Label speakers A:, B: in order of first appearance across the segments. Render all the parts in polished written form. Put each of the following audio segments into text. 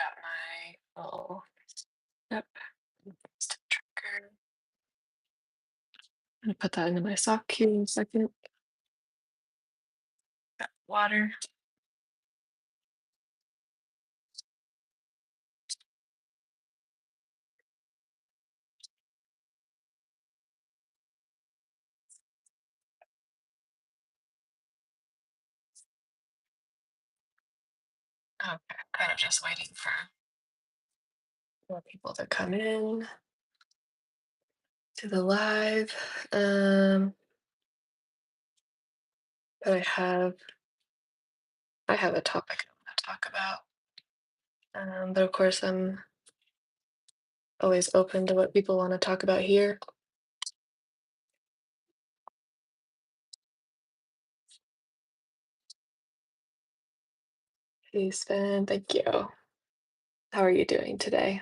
A: got my little step step tracker. I'm gonna put that into my sock here in a second. Got water. Okay, kind of just waiting for more people to come in to the live. Um, but I have a topic I want to talk about. But of course I'm always open to what people want to talk about here. Hey Sven, thank you. How are you doing today?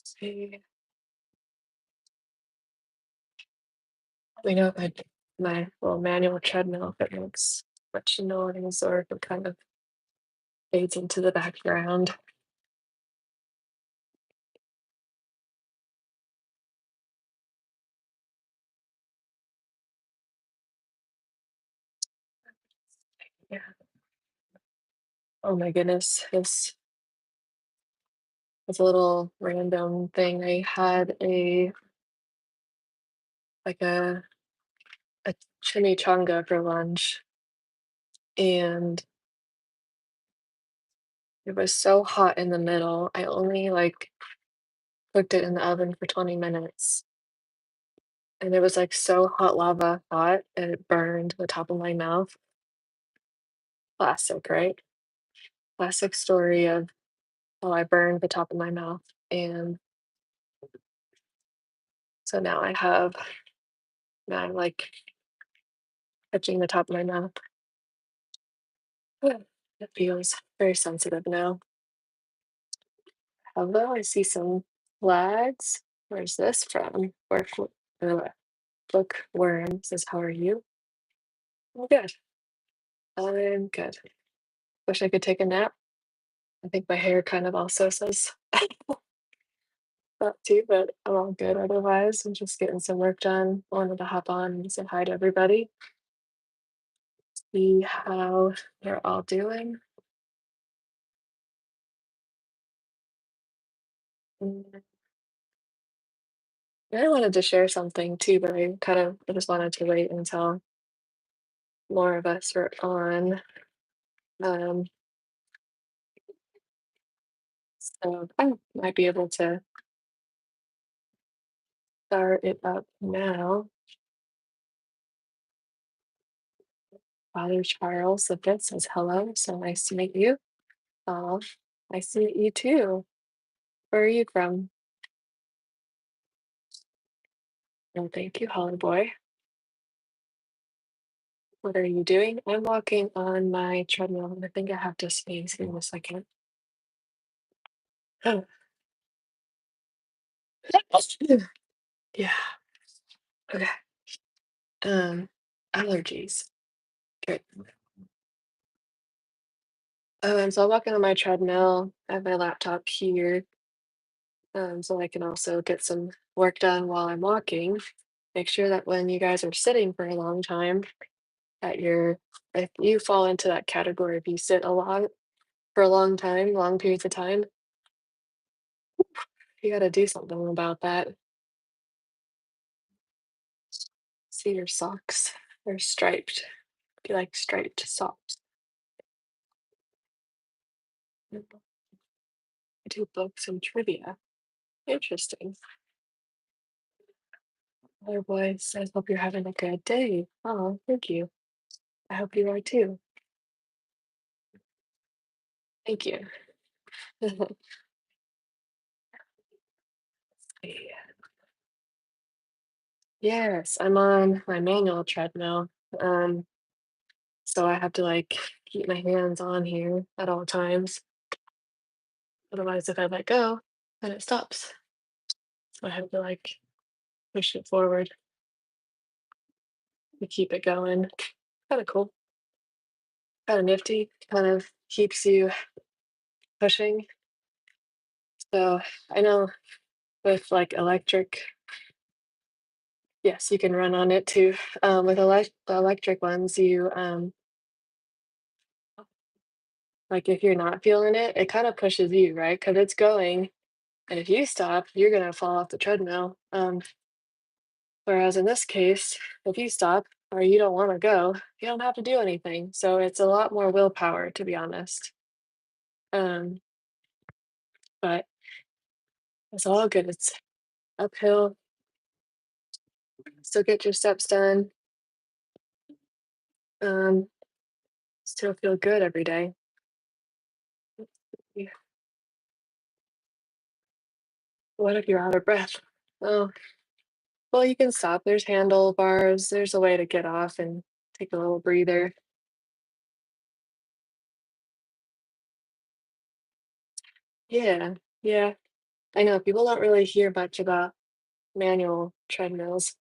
A: See. We know my little manual treadmill, if it makes much noise or if it kind of fades into the background. Yeah. Oh my goodness, this is a little random thing. I had like a chimichanga for lunch, and it was so hot in the middle. I only like cooked it in the oven for 20 minutes, and it was like so hot lava hot, and it burned the top of my mouth. Classic, right? Classic story of how I burned the top of my mouth, and so now I'm like touching the top of my mouth. It feels very sensitive now. Hello, I see some flags. Where's this from? Bookworm says, "How are you?" I'm good. I'm good. Wish I could take a nap. I think my hair kind of also says that too, but I'm all good otherwise. I'm just getting some work done. Wanted to hop on and say hi to everybody, see how they're all doing. Mm, I wanted to share something too, but I just wanted to wait until more of us were on. Um, so I might be able to start it up now. Father Charles the Fifth says hello. So nice to meet you. Oh, nice to meet you too. Where are you from? Oh, thank you, Holly boy. What are you doing? I'm walking on my treadmill. I think I have to sneeze in a second. Oh. Yeah. Okay. Um, allergies. Good. So I'm walking on my treadmill. I have my laptop here, so I can also get some work done while I'm walking. Make sure that when you guys are sitting for a long time, that if you fall into that category, if you sit a lot for a long time, long periods of time, you got to do something about that. See your socks. They're striped. Do you like striped socks? I do books and trivia. Interesting. Other boy says, "Hope you're having a good day." Oh, thank you. I hope you are too. Thank you. Yes, I'm on my manual treadmill. Um, so I have to like keep my hands on here at all times. Otherwise, if I let go, then it stops. So I have to like push it forward to keep it going. Kind of cool, kind of nifty, kind of keeps you pushing. So I know with like electric, yes, you can run on it too. With the electric ones, you like if you're not feeling it, it kind of pushes you, right? Because it's going, and if you stop, you're gonna fall off the treadmill. Whereas in this case, if you stop or you don't want to go, you don't have to do anything. So it's a lot more willpower, to be honest. Um, but it's all good. It's uphill. Still get your steps done. Um, Still feel good every day. Yeah. What if you're out of breath? Oh, well, you can stop. There's handlebars. There's a way to get off and take a little breather. Yeah, yeah. I know people don't really hear much about manual treadmills.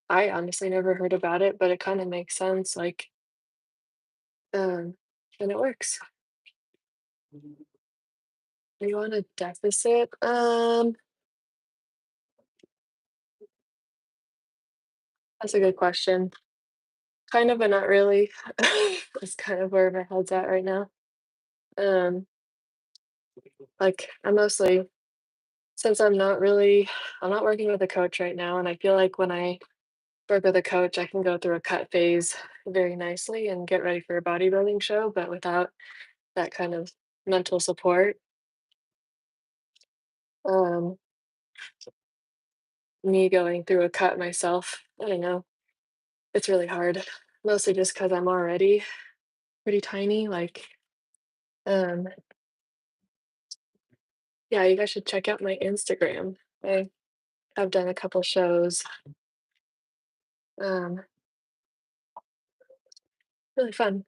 A: I honestly never heard about it, but it kind of makes sense. Like, um, and it works. Are you on a deficit? That's a good question. Kind of, but not really. That's kind of where my head's at right now. Um, like I'm mostly since I'm not working with a coach right now, and I feel like when I work with a coach, I can go through a cut phase very nicely and get ready for a bodybuilding show, but without that kind of mental support, um, me going through a cut myself, I don't know, it's really hard. Mostly just because 'cause I'm already pretty tiny, like, um yeah, you guys should check out my Instagram. I've done a couple shows, um, really fun,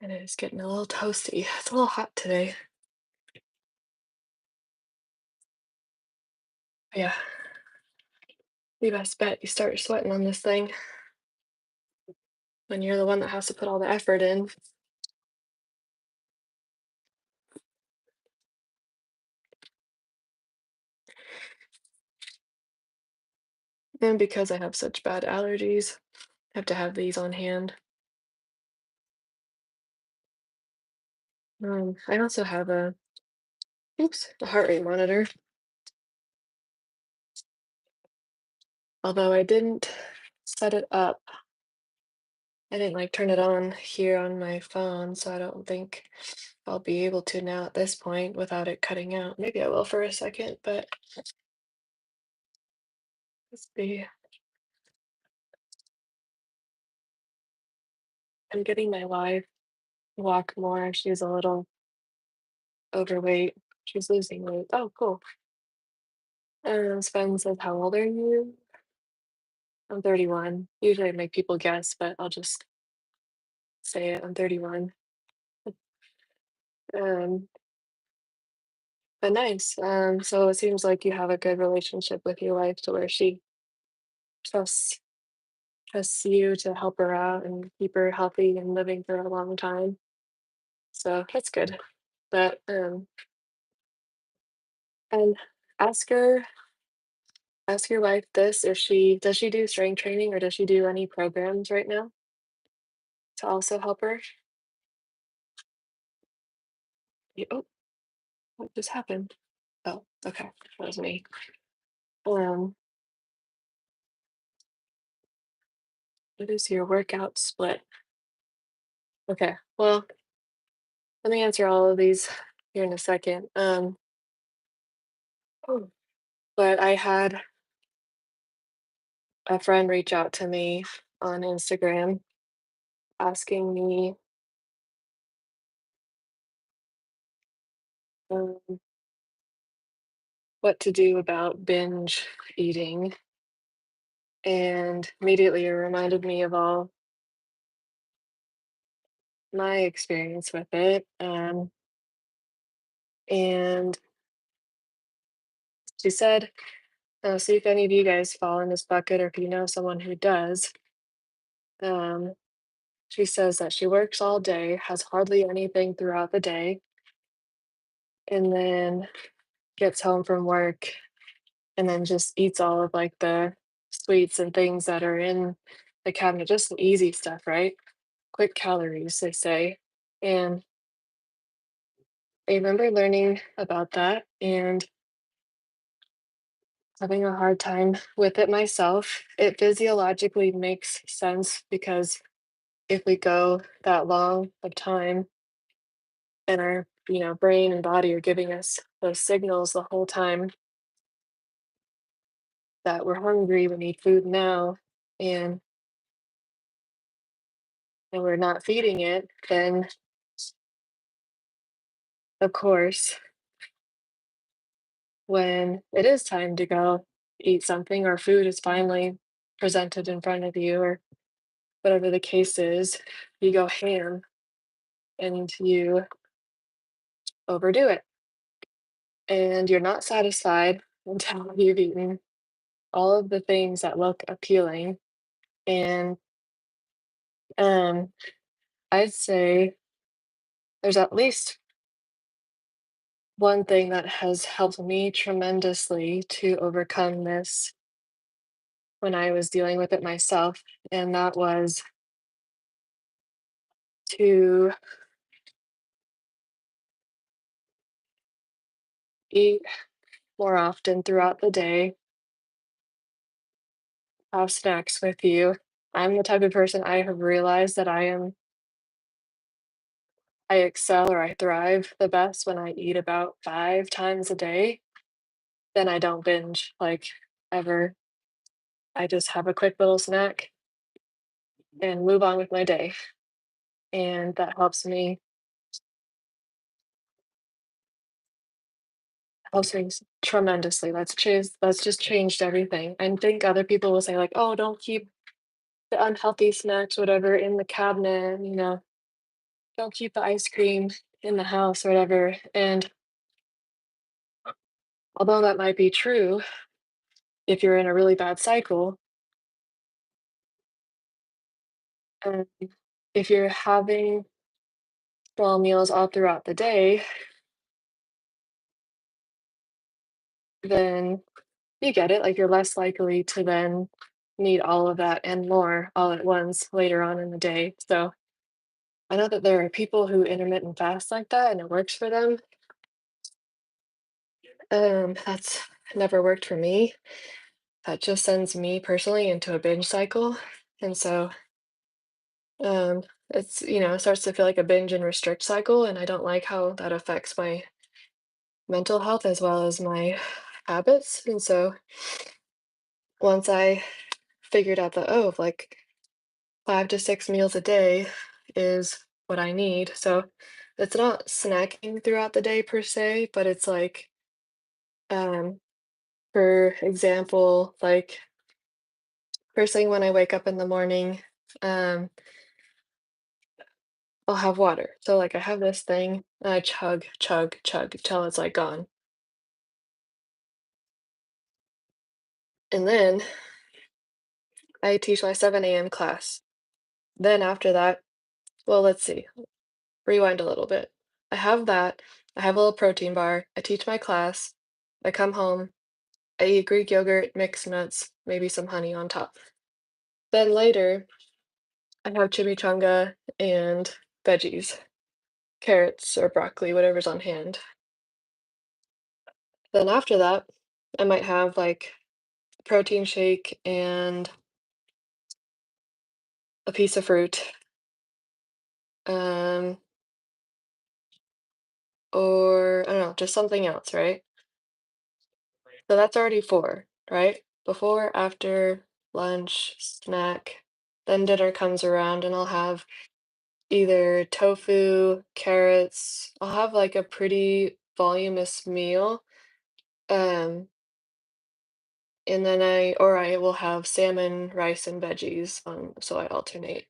A: and it is getting a little toasty. It's a little hot today. Yeah, you best bet you start sweating on this thing when you're the one that has to put all the effort in. And because I have such bad allergies, I have to have these on hand. I also have a heart rate monitor, although I didn't set it up. I didn't like turn it on here on my phone, so I don't think I'll be able to now at this point without it cutting out. Maybe I will for a second, but let's see. I'm getting my wife to walk more. She's a little overweight. She's losing weight. Oh, cool. Sven says, "How old are you?" I'm 31. Usually I make people guess, but I'll just say it. I'm 31. Um, but nice. So it seems like you have a good relationship with your wife to where she trusts trusts you to help her out and keep her healthy and living for a long time. So that's good. But and ask her ask your wife this, if she does she do strength training or does she do any programs right now to also help her? Oh, what just happened? Oh, okay. That was me. Um, what is your workout split? Okay. Well, let me answer all of these here in a second. Oh, but I had a friend reach out to me on Instagram asking me um, what to do about binge eating. And immediately it reminded me of all my experience with it. And she said See if any of you guys fall in this bucket or if you know someone who does. Um, she says that she works all day, has hardly anything throughout the day, and then gets home from work and then just eats all of like the sweets and things that are in the cabinet, just the easy stuff, right? Quick calories, they say. And I remember learning about that and having a hard time with it myself. It physiologically makes sense because if we go that long of time and our, brain and body are giving us those signals the whole time that we're hungry, we need food now, and we're not feeding it, then of course, when it is time to go eat something or food is finally presented in front of you or whatever the case is, you go ham and you overdo it. And you're not satisfied until you've eaten all of the things that look appealing. And um, I'd say there's at least one thing that has helped me tremendously to overcome this when I was dealing with it myself. And that was to eat more often throughout the day, have snacks with you. I'm the type of person I have realized that I excel or I thrive the best when I eat about 5 times a day. Then I don't binge, like, ever. I just have a quick little snack and move on with my day, and that helps me tremendously. That's just changed everything. I think other people will say, like, "Oh, don't keep the unhealthy snacks, whatever, in the cabinet," "Don't keep the ice cream in the house," or whatever, and although that might be true, if you're in a really bad cycle, and if you're having small meals all throughout the day, then you get it, like, you're less likely to then need all of that and more all at once later on in the day, so I know that there are people who intermittent fast like that, and it works for them. That's never worked for me. That just sends me personally into a binge cycle, and so, it starts to feel like a binge and restrict cycle, and I don't like how that affects my mental health as well as my habits, and so once I figured out that, oh, like 5 to 6 meals a day is what I need. So it's not snacking throughout the day per se, but it's like, um, for example, like first thing when I wake up in the morning, um, I'll have water. So like I have this thing and I chug, chug, chug till it's like gone. And then I teach my 7 a.m. class. Then after that, well, let's see, rewind a little bit. I have that. I have a little protein bar. I teach my class. I come home. I eat Greek yogurt, mixed nuts, maybe some honey on top. Then later, I have chimichanga and veggies, carrots or broccoli, whatever's on hand. Then after that, I might have like a protein shake and a piece of fruit, um, or I don't know, just something else, right? So that's already four, right? Before, after, lunch, snack, then dinner comes around and I'll have either tofu, carrots. I'll have like a pretty voluminous meal. Um, and then I will have salmon, rice, and veggies. So I alternate.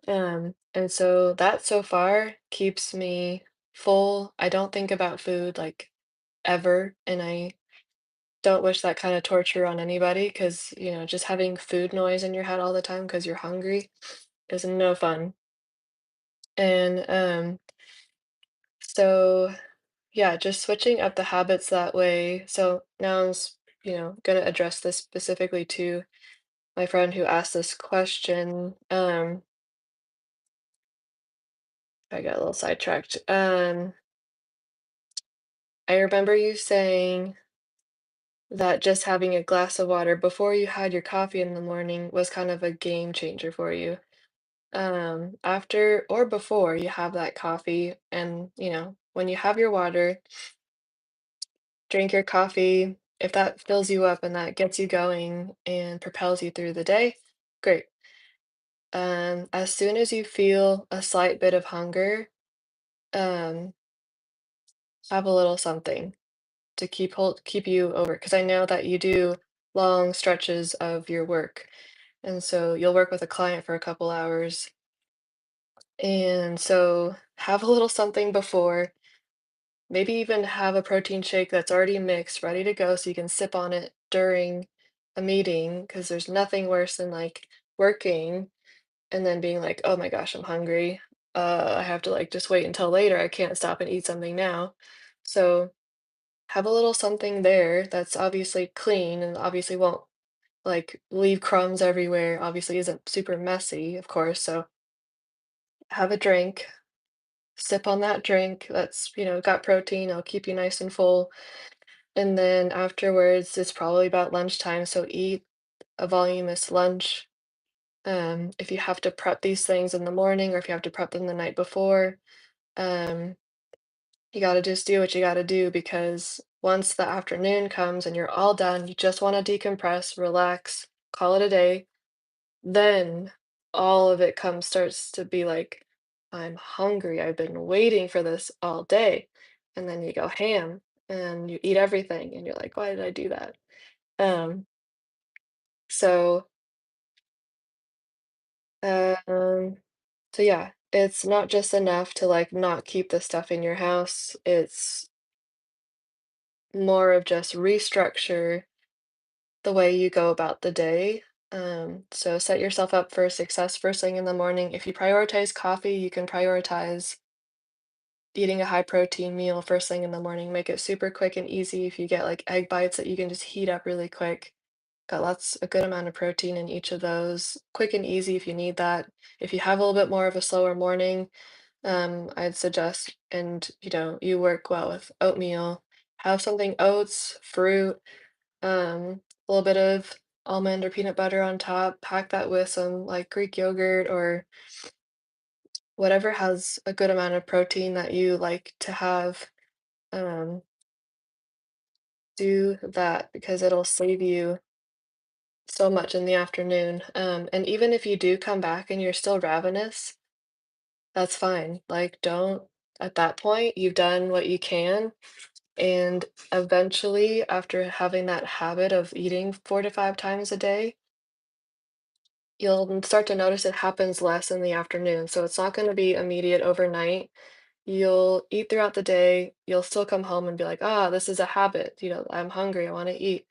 A: And so that so far keeps me full. I don't think about food like ever, and don't wish that kind of torture on anybody because, just having food noise in your head all the time because you're hungry is no fun. And so yeah, just switching up the habits that way. So now gonna address this specifically to my friend who asked this question. I got a little sidetracked. I remember you saying that just having a glass of water before you had your coffee in the morning was kind of a game changer for you. After or before you have that coffee and, when you have your water, drink your coffee. If that fills you up and that gets you going and propels you through the day, great. As soon as you feel a slight bit of hunger, um, have a little something to keep you over. Because I know that you do long stretches of your work, and so you'll work with a client for a couple hours, and so have a little something before. Maybe even have a protein shake that's already mixed, ready to go, so you can sip on it during a meeting. Because there's nothing worse than, like, working and then being like, "Oh my gosh, I'm hungry. I have to, like, just wait until later. I can't stop and eat something now." So, have a little something there that's obviously clean and obviously won't, like, leave crumbs everywhere, obviously isn't super messy, of course, so have a drink, sip on that drink that's, got protein, it'll keep you nice and full. And then afterwards, it's probably about lunchtime, so eat a voluminous lunch. If you have to prep these things in the morning or if you have to prep them the night before, um, you gotta just do what you gotta do because once the afternoon comes and you're all done, you just wanna decompress, relax, call it a day, then all of it starts to be like, I'm hungry. I've been waiting for this all day. And then you go ham and you eat everything and you're like, why did I do that? Um, so, um, so yeah, it's not just enough to like not keep the stuff in your house. It's more of just restructure the way you go about the day. So set yourself up for success first thing in the morning. If you prioritize coffee, you can prioritize eating a high protein meal first thing in the morning. Make it super quick and easy. If you get like egg bites that you can just heat up really quick, got a good amount of protein in each of those. Quick and easy if you need that. If you have a little bit more of a slower morning, I'd suggest, and you work well with oatmeal, have something oats, fruit, a little bit of almond or peanut butter on top, pack that with some like Greek yogurt or whatever has a good amount of protein that you like to have. Um, do that because it'll save you so much in the afternoon. And even if you do come back and you're still ravenous, that's fine. Like, don't, at that point, you've done what you can. And eventually, after having that habit of eating 4 to 5 times a day, you'll start to notice it happens less in the afternoon. So it's not going to be immediate overnight. You'll eat throughout the day. You'll still come home and be like, ah, this is a habit. I'm hungry. I want to eat.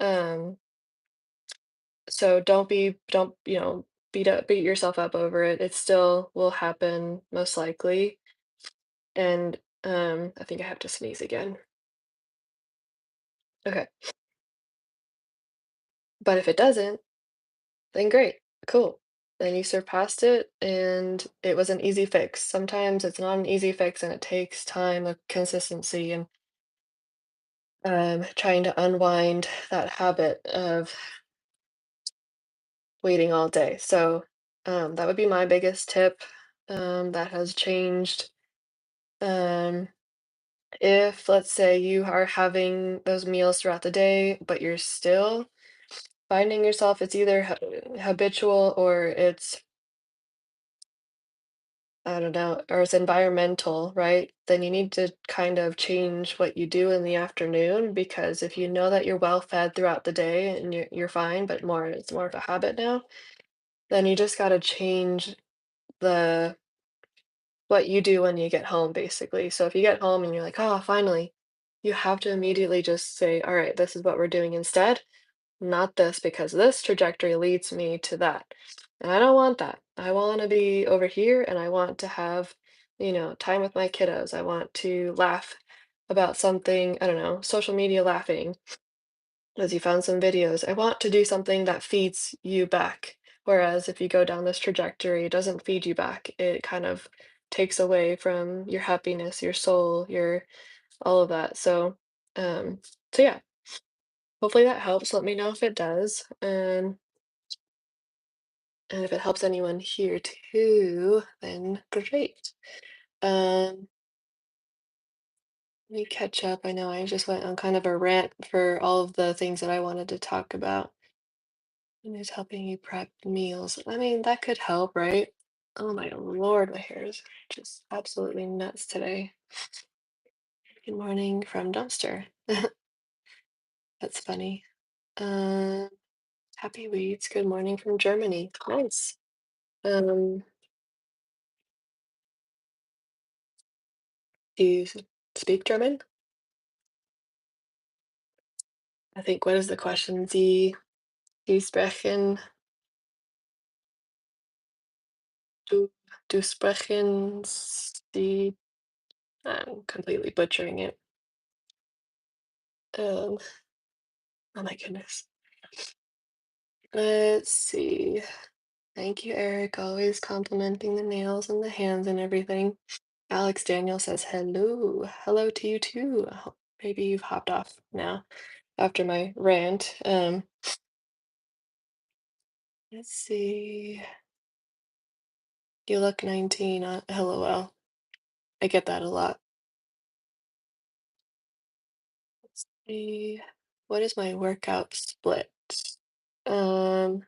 A: Um, so don't, beat yourself up over it. It still will happen most likely. And I think I have to sneeze again. Okay. But if it doesn't, then great. Cool. Then you surpassed it and it was an easy fix. Sometimes it's not an easy fix and it takes time of consistency and trying to unwind that habit of waiting all day. So that would be my biggest tip that has changed. Um, if, let's say, you are having those meals throughout the day, but you're still finding yourself, it's either habitual or it's, I don't know, or it's environmental, right? Then you need to kind of change what you do in the afternoon because if you know that you're well fed throughout the day and you're fine, but it's more of a habit now, then you just got to change the what you do when you get home, basically. So if you get home and you're like, "Oh, finally." you have to immediately just say, all right, this is what we're doing instead, not this, because this trajectory leads me to that. And I don't want that. I want to be over here and I want to have, time with my kiddos. I want to laugh about something, I don't know, social media laughing as you found some videos. I want to do something that feeds you back. Whereas if you go down this trajectory, it doesn't feed you back. It kind of takes away from your happiness, your soul, your all of that. Um, so yeah, hopefully that helps. Let me know if it does. And if it helps anyone here too, then great. Um, Let me catch up. I know I just went on kind of a rant for all of the things that I wanted to talk about. And it's helping you prep meals. I mean, that could help, right? Oh my Lord, my hair is just absolutely nuts today. Good morning from dumpster. That's funny. Um, Happy Weeds. Good morning from Germany. Nice. Um, do you speak German? I think what is the question? Sie sprechen, du, du sprechen, Sie, I'm completely butchering it. Um, oh my goodness. Let's see. Thank you, Eric. Always complimenting the nails and the hands and everything. Alex Daniel says hello. Hello to you too. Maybe you've hopped off now after my rant. Let's see. You look 19. LOL. I get that a lot. Let's see. What is my workout split? Um,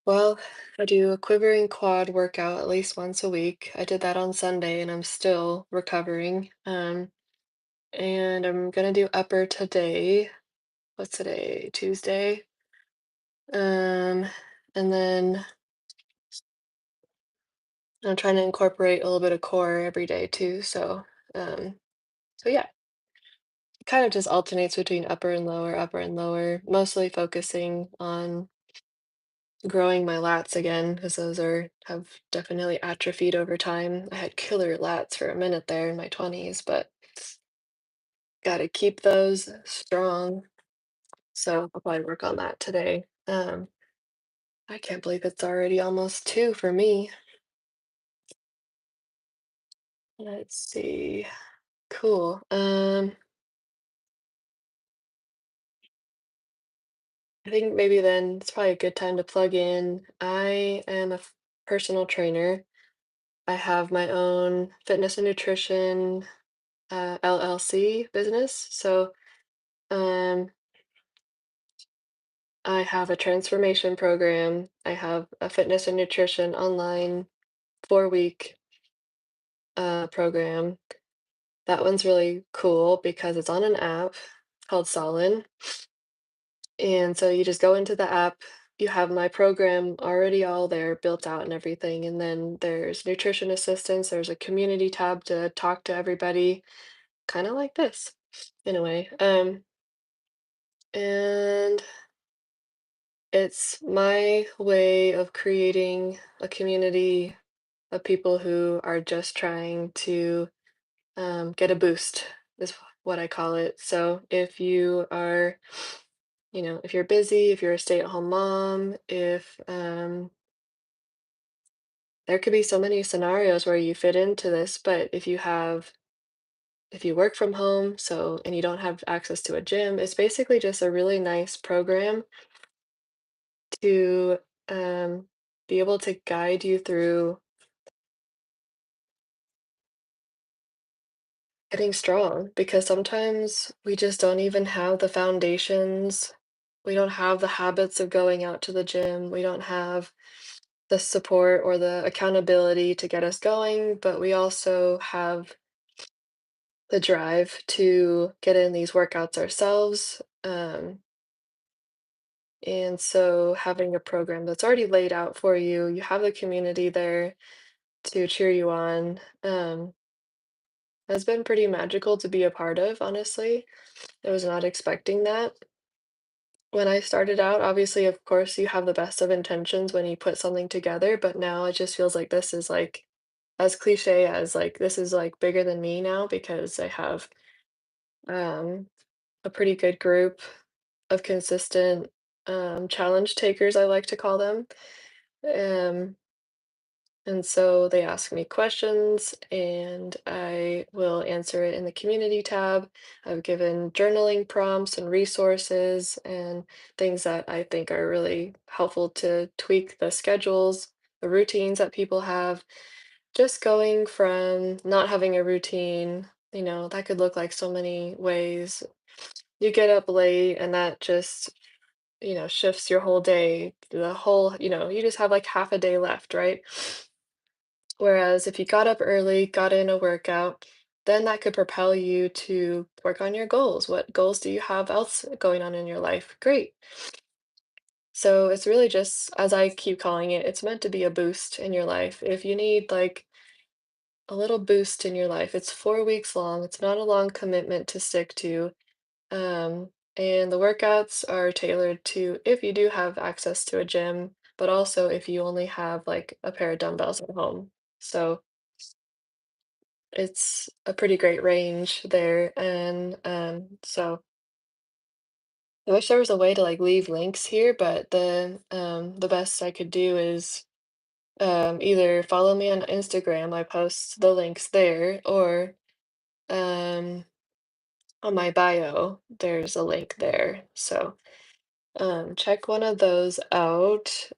A: well, I do a quivering quad workout at least once a week. I did that on Sunday and I'm still recovering. And I'm gonna do upper today. What's today? Tuesday. Um, and then I'm trying to incorporate a little bit of core every day too. Um, so yeah, it kind of just alternates between upper and lower, mostly focusing on growing my lats again because those have definitely atrophied over time. I had killer lats for a minute there in my 20s, but got to keep those strong. So I'll probably work on that today. I can't believe it's already almost 2 for me. Let's see. Cool. I think maybe then it's probably a good time to plug in. I am a personal trainer. I have my own fitness and nutrition LLC business. Um, I have a transformation program. I have a fitness and nutrition online 4-week program. That one's really cool because it's on an app called Solid. And so you just go into the app, you have my program already all there built out and everything. And then there's nutrition assistance, there's a community tab to talk to everybody, kind of like this in a way. And it's my way of creating a community of people who are just trying to get a boost, is what I call it. So if you are, if you're busy, if you're a stay-at-home mom, if there could be so many scenarios where you fit into this, but if you work from home, and you don't have access to a gym, it's basically just a really nice program to be able to guide you through getting strong because sometimes we just don't even have the foundations. We don't have the habits of going out to the gym. We don't have the support or the accountability to get us going, but we also have the drive to get in these workouts ourselves. And so having a program that's already laid out for you, you have the community there to cheer you on. has been pretty magical to be a part of, honestly. I was not expecting that. When I started out, obviously, of course, you have the best of intentions when you put something together, but now it just feels like this is like as cliche as like this is like bigger than me now because I have um a pretty good group of consistent challenge takers, I like to call them. Um And so they ask me questions and I will answer it in the community tab. I've given journaling prompts and resources and things that I think are really helpful to tweak the schedules, the routines that people have. Just going from not having a routine, that could look like so many ways. You get up late and that just, shifts your whole day, the whole, you just have like half a day left, right? Whereas if you got up early, got in a workout, then that could propel you to work on your goals. What goals do you have else going on in your life? Great. So it's really just, as I keep calling it, it's meant to be a boost in your life. If you need like a little boost in your life, it's 4 weeks long. It's not a long commitment to stick to. And the workouts are tailored to if you do have access to a gym, but also if you only have like a pair of dumbbells at home. So it's a pretty great range there, and, so I wish there was a way to, like, leave links here, but the best I could do is, either follow me on Instagram, I post the links there, or, um, on my bio, there's a link there, so, check one of those out,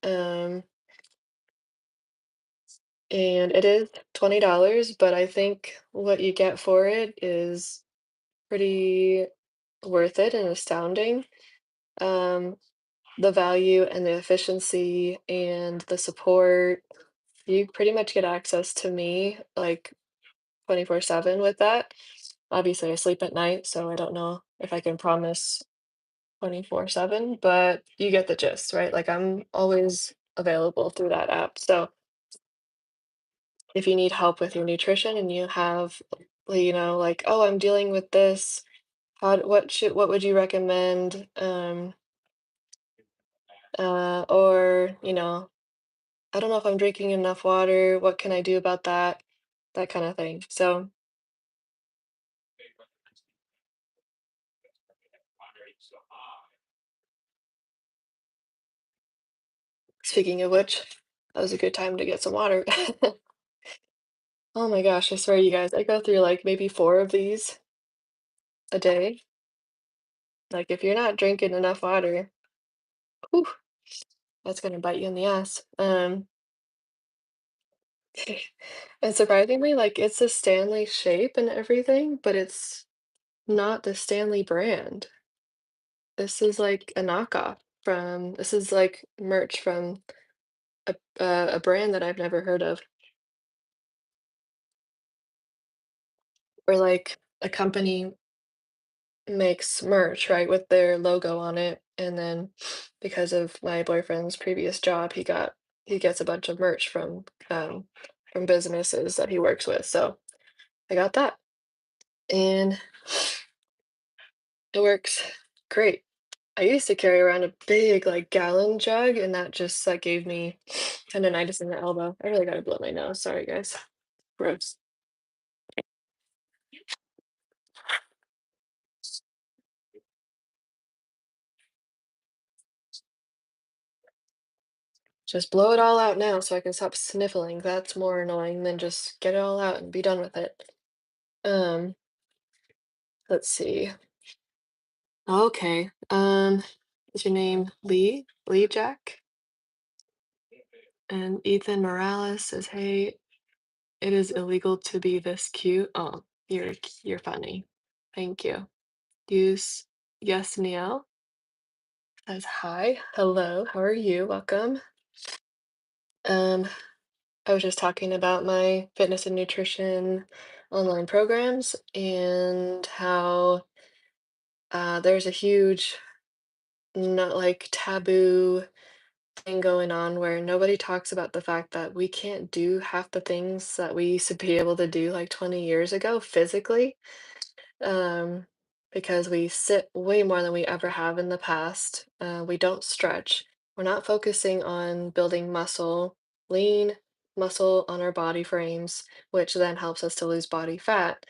A: and it is $20, but I think what you get for it is pretty worth it and astounding. Um, the value and the efficiency and the support, you pretty much get access to me like 24/7 with that. Obviously, I sleep at night, so I don't know if I can promise 24/7, but you get the gist, right? Like I'm always available through that app. So if you need help with your nutrition and you have, like, oh, I'm dealing with this, what would you recommend? Or, I don't know if I'm drinking enough water. What can I do about that? That kind of thing. So, speaking of which, that was a good time to get some water. Oh my gosh, I swear, you guys, I go through like maybe four of these a day. Like, if you're not drinking enough water, whew, that's gonna bite you in the ass. And surprisingly, like, it's a Stanley shape and everything, but it's not the Stanley brand. This is like a knockoff this is like merch from a brand that I've never heard of, or like a company makes merch, right, with their logo on it, and then because of my boyfriend's previous job, he gets a bunch of merch from businesses that he works with. So I got that, and it works great. I used to carry around a big like gallon jug, and that just like gave me tendonitis in the elbow. I really gotta blow my nose. Sorry, guys. Gross. Just blow it all out now so I can stop sniffling. That's more annoying than just get it all out and be done with it. Um, let's see. Okay. Is your name Lee? Lee Jack? And Ethan Morales says, "Hey, it is illegal to be this cute." Oh, you're funny. Thank you. Use Yes Neil says, "Hi, hello, how are you? Welcome." Um, I was just talking about my fitness and nutrition online programs and how there's a huge, not like taboo thing going on where nobody talks about the fact that we can't do half the things that we used to be able to do like 20 years ago physically, um, because we sit way more than we ever have in the past. We don't stretch. We're not focusing on building muscle, lean muscle on our body frames, which then helps us to lose body fat.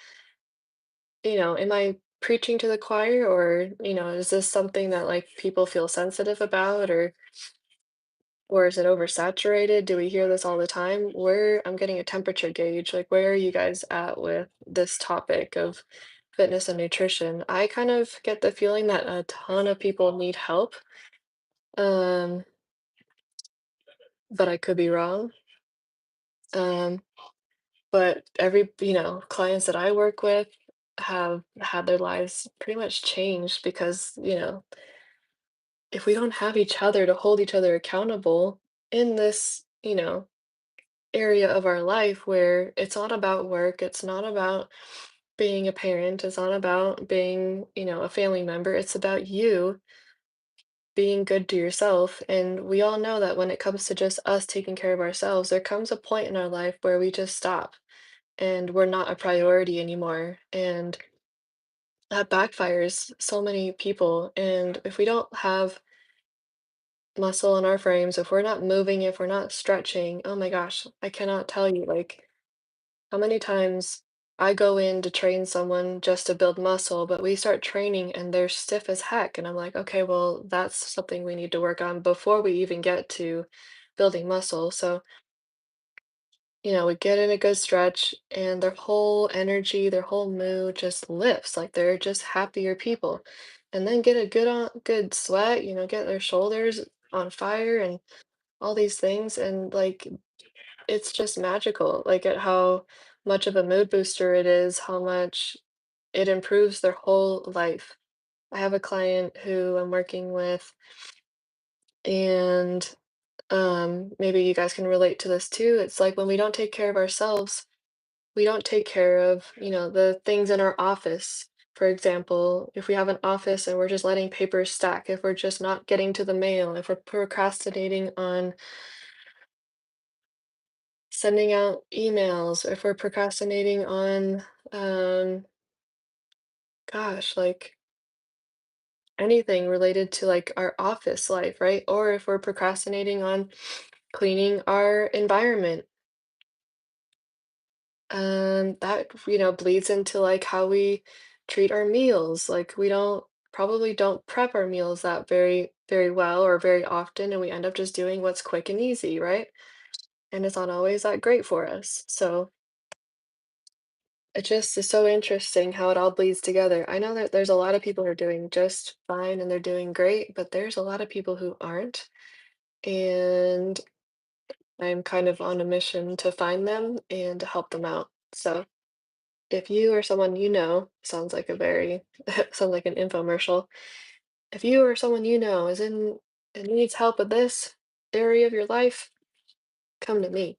A: Am I preaching to the choir, or, is this something that like people feel sensitive about, or is it oversaturated? Do we hear this all the time? I'm getting a temperature gauge. Like, where are you guys at with this topic of fitness and nutrition? I kind of get the feeling that a ton of people need help, um, but I could be wrong. Um, but clients that I work with have had their lives pretty much changed because, if we don't have each other to hold each other accountable in this, area of our life where it's not about work, it's not about being a parent, it's not about being, a family member, it's about you being good to yourself. And we all know that when it comes to just us taking care of ourselves, there comes a point in our life where we just stop and we're not a priority anymore. And that backfires so many people. And if we don't have muscle in our frames, if we're not moving, if we're not stretching, oh my gosh, I cannot tell you like how many times I go in to train someone just to build muscle, but we start training and they're stiff as heck. And I'm like, okay, well, that's something we need to work on before we even get to building muscle. So, we get in a good stretch and their whole energy, their whole mood just lifts. Like they're just happier people. And then get a good sweat, get their shoulders on fire and all these things. And like it's just magical, like, at how much of a mood booster it is, how much it improves their whole life. I have a client who I'm working with, and, maybe you guys can relate to this too. It's like when we don't take care of ourselves, we don't take care of, the things in our office. For example, if we have an office and we're just letting papers stack, if we're just not getting to the mail, if we're procrastinating on sending out emails, if we're procrastinating on, um, gosh, like anything related to like our office life, right? Or if we're procrastinating on cleaning our environment, that, bleeds into like how we treat our meals. Like we probably don't prep our meals that very, very well or very often, and we end up just doing what's quick and easy, right? And it's not always that great for us. So it just is so interesting how it all bleeds together. I know that there's a lot of people who are doing just fine and they're doing great, but there's a lot of people who aren't. And I'm kind of on a mission to find them and to help them out. So if you or someone sounds like a very, sounds like an infomercial. If you or someone is in and needs help with this area of your life, come to me.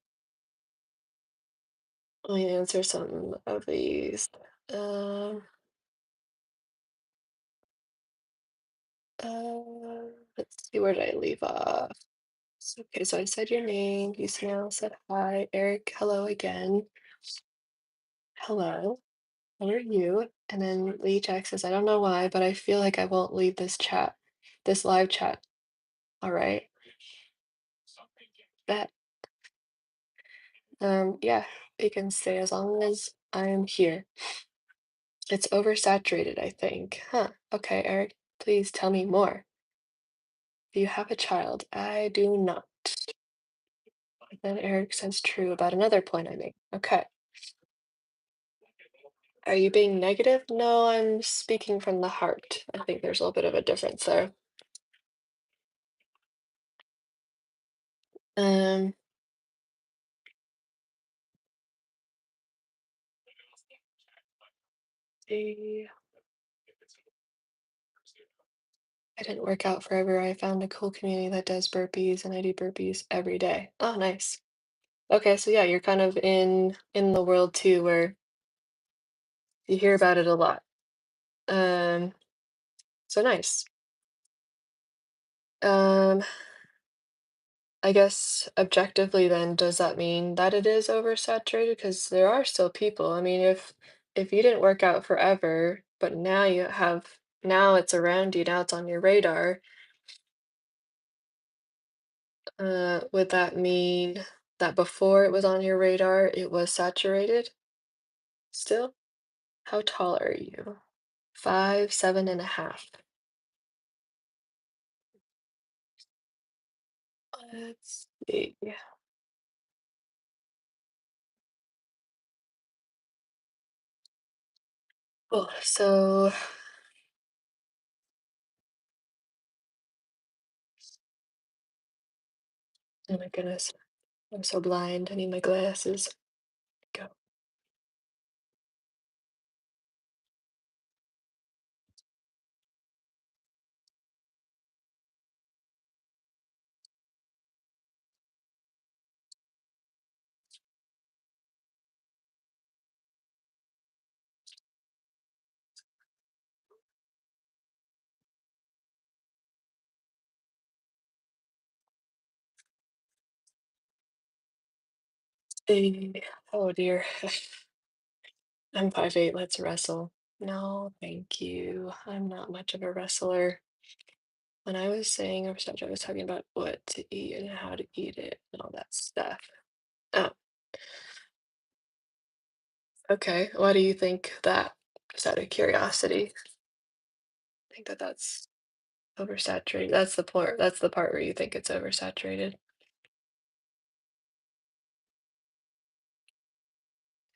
A: Let me answer some of these. Um, let's see, where did I leave off? Okay, so I said your name. You now said hi. Eric, hello again. Hello. How are you? And then Lee Jack says, I don't know why, but I feel like I won't leave this live chat. All right. Bet. Yeah, you can stay as long as I am here. It's oversaturated, I think. Huh. Okay, Eric, please tell me more. Do you have a child? I do not. Then Eric says true about another point I made. Okay. Are you being negative? No, I'm speaking from the heart. I think there's a little bit of a difference there. Um, see. I didn't work out forever. I found a cool community that does burpees and I do burpees every day. Oh, nice. Okay, so yeah, you're kind of in the world too where you hear about it a lot. Um, so nice. Um, I guess objectively then, does that mean that it is oversaturated? Because there are still people. I mean, if you didn't work out forever, but now it's around you, now it's on your radar, would that mean that before it was on your radar, it was saturated still? How tall are you? 5'7.5". Let's see. Oh, so oh my goodness, I'm so blind. I need my glasses. Go. Eh, Oh dear. I'm 5'8". Let's wrestle. No, thank you. I'm not much of a wrestler. When I was saying oversaturated, I was talking about what to eat and how to eat it and all that stuff. Oh, okay. Why do you think that? Just out of curiosity. I think that that's oversaturated. That's the part where you think it's oversaturated.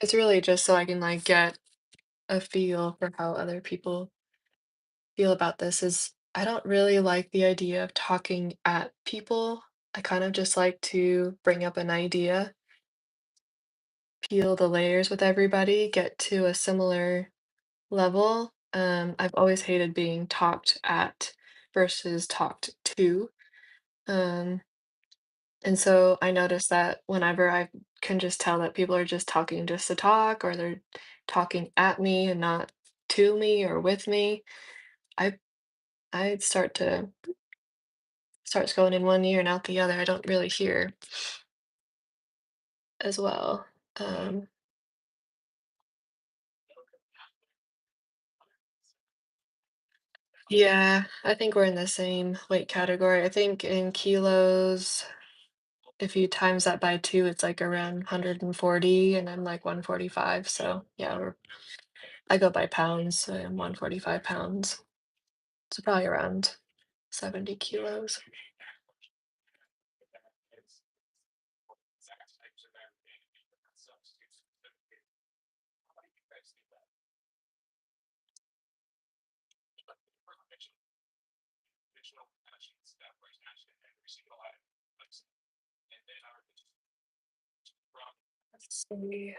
A: It's really just so I can like get a feel for how other people feel about this is I don't really like the idea of talking at people. I kind of just like to bring up an idea, peel the layers with everybody, get to a similar level. I've always hated being talked at versus talked to. Um, and so I notice that whenever I can just tell that people are just talking just to talk or they're talking at me and not to me or with me, I I start to starts going in one ear and out the other. I don't really hear as well. Um, yeah, I think we're in the same weight category. I think in kilos, if you times that by two, it's like around 140, and I'm like 145. So yeah, I go by pounds, so I'm 145 pounds. So probably around 70 kilos. Let's see.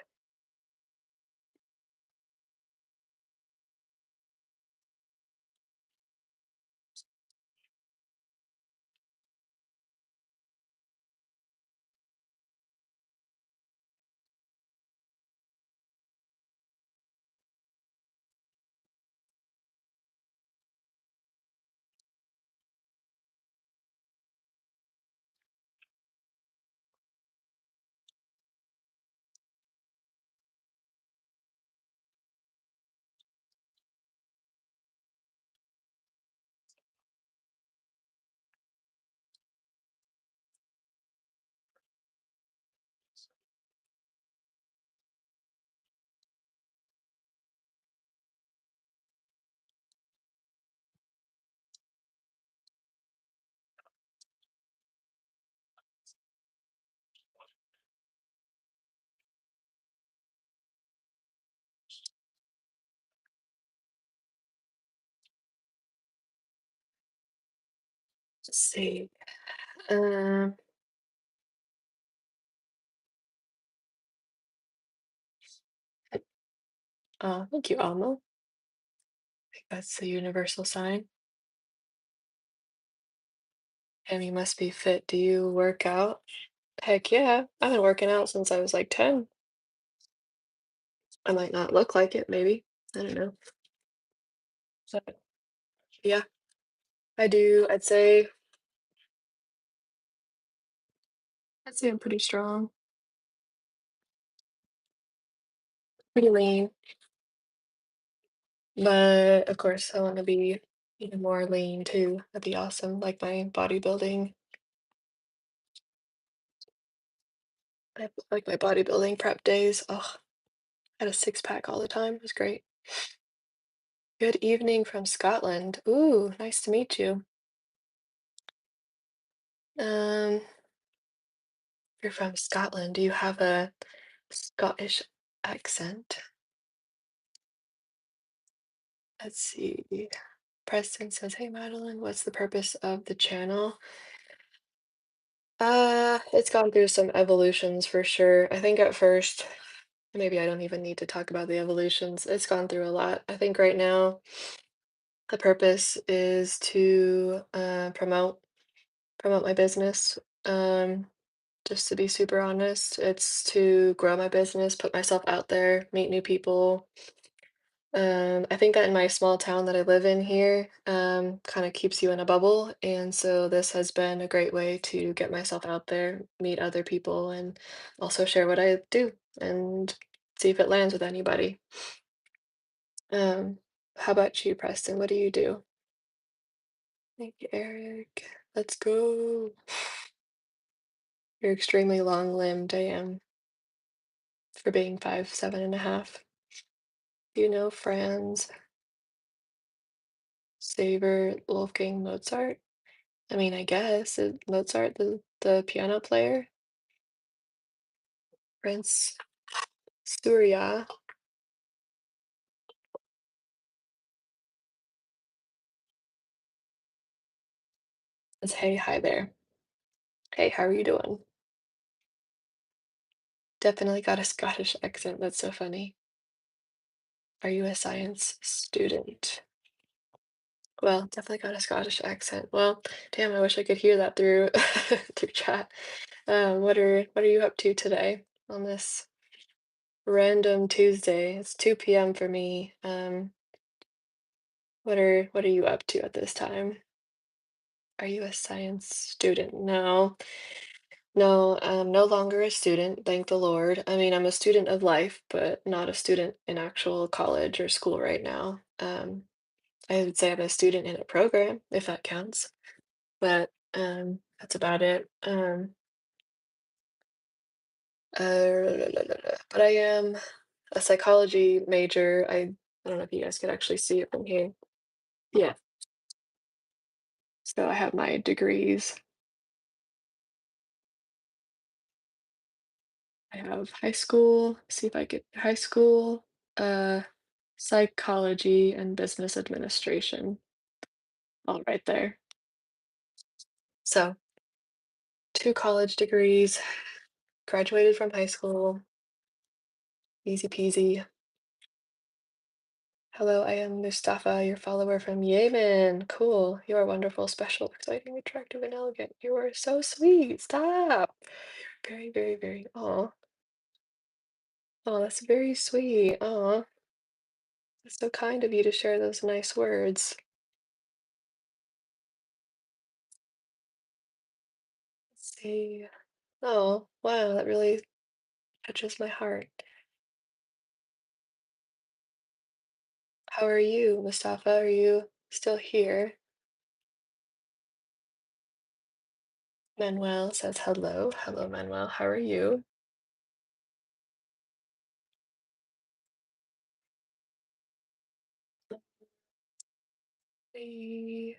A: Let's see. Um, thank you, Alma. I think that's the universal sign. And you must be fit. Do you work out? Heck yeah. I've been working out since I was like 10. I might not look like it, maybe. I don't know. But yeah, I do. I'd say I'd say I'm pretty strong, pretty lean, but of course I want to be even more lean too. That'd be awesome. Like my bodybuilding, like my bodybuilding prep days. Oh, I had a six pack all the time. It was great. Good evening from Scotland. Ooh, nice to meet you. Um, you're from Scotland. Do you have a Scottish accent? Let's see. Preston says, "Hey Madeline, what's the purpose of the channel?" It's gone through some evolutions for sure. I think at first, maybe I don't even need to talk about the evolutions. It's gone through a lot. I think right now the purpose is to promote my business. Um, just to be super honest, it's to grow my business, put myself out there, meet new people. I think that in my small town that I live in here, kind of keeps you in a bubble. And so this has been a great way to get myself out there, meet other people, and also share what I do and see if it lands with anybody. Um, how about you, Preston? What do you do? Thank you, Eric. Let's go. You're extremely long-limbed, I am, for being 5'7.5". You know Franz Xaver Wolfgang Mozart? I mean, I guess Mozart, the piano player, Prince Surya. Says, "Hey, hi there. Hey, how are you doing?" Definitely got a Scottish accent. That's so funny. Are you a science student? Well, definitely got a Scottish accent. Well, damn, I wish I could hear that through through chat. What are you up to today on this random Tuesday? It's 2 p.m. for me. What are you up to at this time? Are you a science student? No. No, I'm no longer a student, thank the Lord. I mean, I'm a student of life, but not a student in actual college or school right now. I would say I'm a student in a program, if that counts, but that's about it. But I am a psychology major. I don't know if you guys could actually see it from here. Yeah, so I have my degrees. I have high school, see if I get high school, uh, psychology and business administration, all right there. So, two college degrees, graduated from high school, easy peasy. Hello, I am Mustafa, your follower from Yemen. Cool. You are wonderful, special, exciting, attractive, and elegant. You are so sweet. Stop. Very, very, very. Oh, oh, that's very sweet. Oh, that's so kind of you to share those nice words. Let's see. Oh, wow, that really touches my heart. How are you, Mustafa? Are you still here? Manuel says hello. Hello, Manuel. How are you? Hey.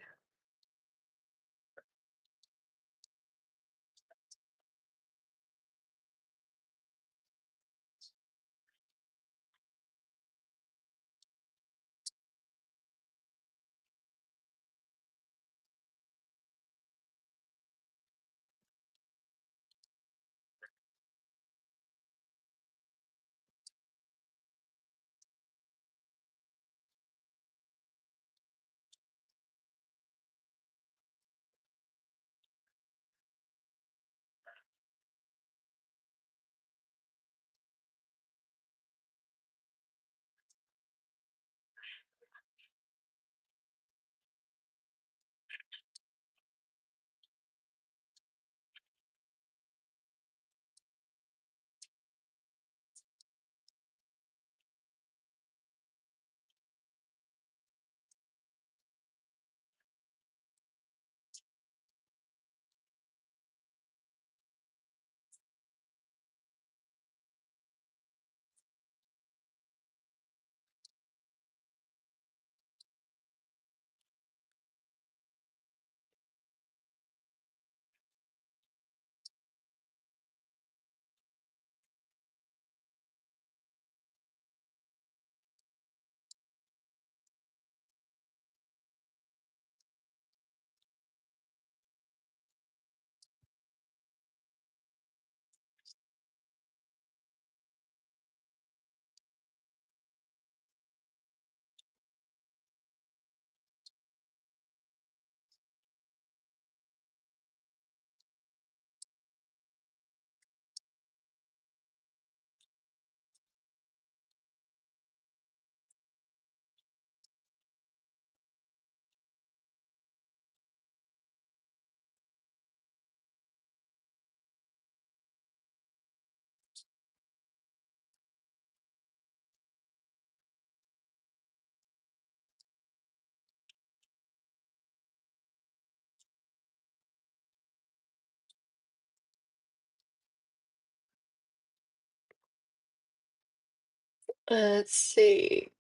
A: Let's see.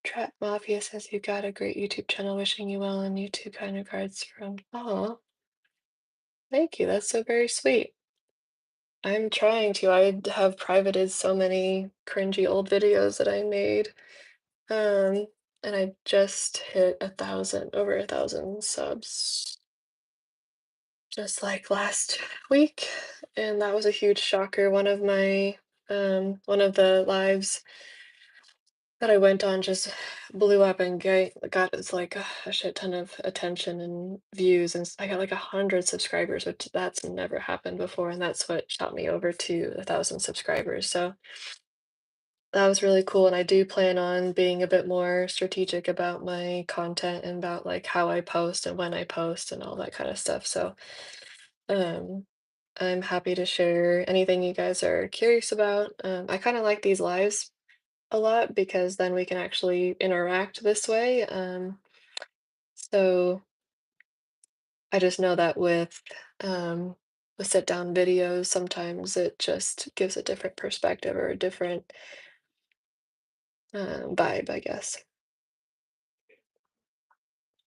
A: Trap Mafia says you got a great YouTube channel, wishing you well, and YouTube kind regards from. Oh, thank you. That's so very sweet. I'm trying to. have privated so many cringy old videos that I made. Um, and I just hit 1,000, over 1,000 subs just like last week, and that was a huge shocker. One of the lives that I went on just blew up and got us like a shit ton of attention and views, and I got like 100 subscribers, which that's never happened before, and that's what shot me over to 1,000 subscribers. So that was really cool, and I do plan on being a bit more strategic about my content and about like how I post and when I post and all that kind of stuff. So um, I'm happy to share anything you guys are curious about. I kind of like these lives a lot because then we can actually interact this way. So I just know that with sit down videos, sometimes it just gives a different perspective or a different vibe, I guess.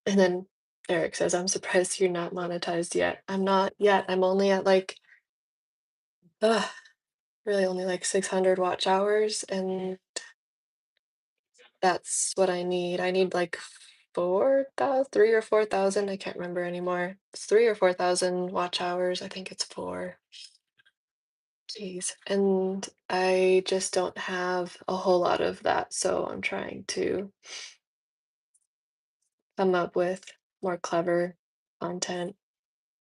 A: And then Eric says, I'm surprised you're not monetized yet. I'm not yet. I'm only at like, ugh, really only like 600 watch hours. And that's what I need. I need like 4,000, 3 or 4,000. I can't remember anymore. It's 3 or 4,000 watch hours. I think it's 4. Jeez. And I just don't have a whole lot of that. So I'm trying to come up with more clever content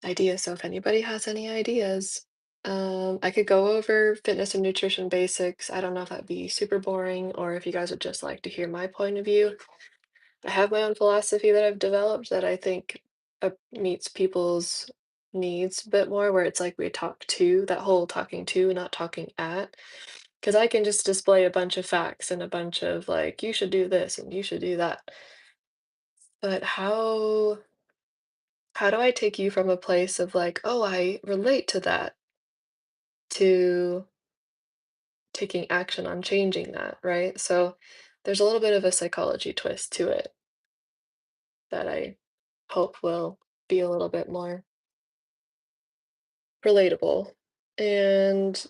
A: ideas. So if anybody has any ideas, I could go over fitness and nutrition basics. I don't know if that'd be super boring or if you guys would just like to hear my point of view. I have my own philosophy that I've developed that I think meets people's needs a bit more, where it's like we talk to, that whole talking to, not talking at. Because I can just display a bunch of facts and a bunch of like, you should do this and you should do that. But how do I take you from a place of like, oh, I relate to that, to taking action on changing that, right? So there's a little bit of a psychology twist to it that I hope will be a little bit more relatable. And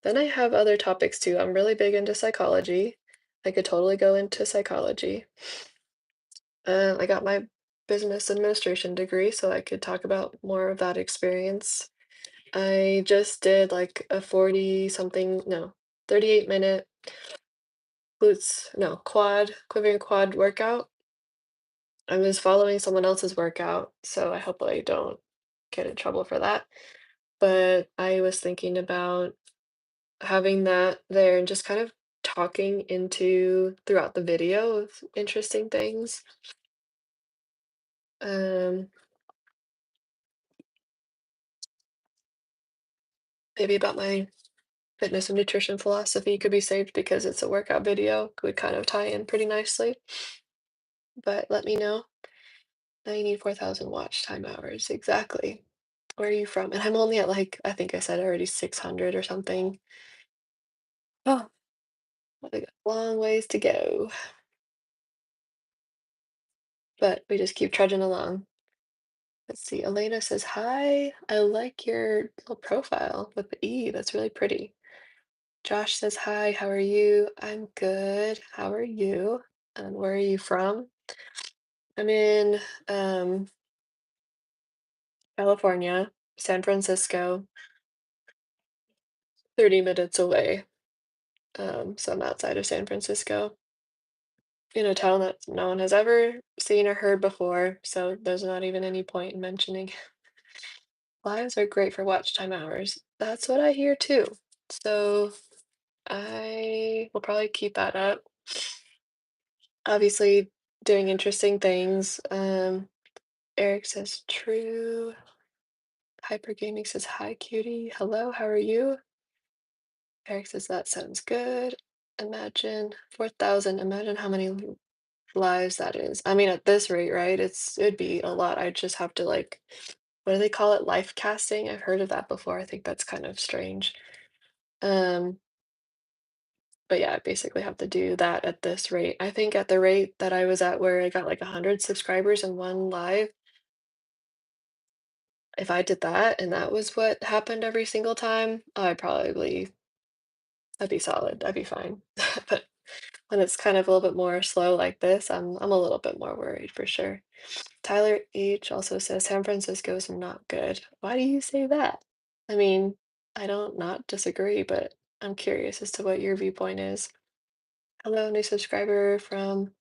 A: then I have other topics too. I'm really big into psychology. I could totally go into psychology. I got my business administration degree, so I could talk about more of that experience. I just did like a 40 something, no, 38-minute quivering quad workout. I was following someone else's workout, so I hope I don't get in trouble for that. But I was thinking about having that there and just kind of talking into throughout the video of interesting things. Um, maybe about my fitness and nutrition philosophy could be saved because it's a workout video, could kind of tie in pretty nicely. But let me know. Now you need 4,000 watch time hours. Exactly. Where are you from? And I'm only at like, I think I said already 600 or something. Oh, I got a long ways to go, but we just keep trudging along. Let's see. Elena says, hi. I like your little profile with the E. That's really pretty. Josh says, hi. How are you? I'm good. How are you? And where are you from? I'm in um, California, San Francisco, 30 minutes away. So I'm outside of San Francisco in a town that no one has ever seen or heard before. So there's not even any point in mentioning. Lives are great for watch time hours. That's what I hear too. So I will probably keep that up. Obviously, doing interesting things. Eric says true. Hypergaming says hi, cutie. Hello, how are you? Eric says that sounds good. Imagine 4,000. Imagine how many lives that is. I mean, at this rate, right? It'd be a lot. I just have to like, what do they call it? Life casting. I've heard of that before. I think that's kind of strange. Um, But yeah, I basically have to do that at this rate. I think at the rate that I was at where I got like 100 subscribers in one live, if I did that and that was what happened every single time, I'd be solid. I'd be fine. But when it's kind of a little bit more slow like this, I'm a little bit more worried for sure. Tyler H also says San Francisco's not good. Why do you say that? I mean, I don't not disagree, but I'm curious as to what your viewpoint is. Hello, new subscriber from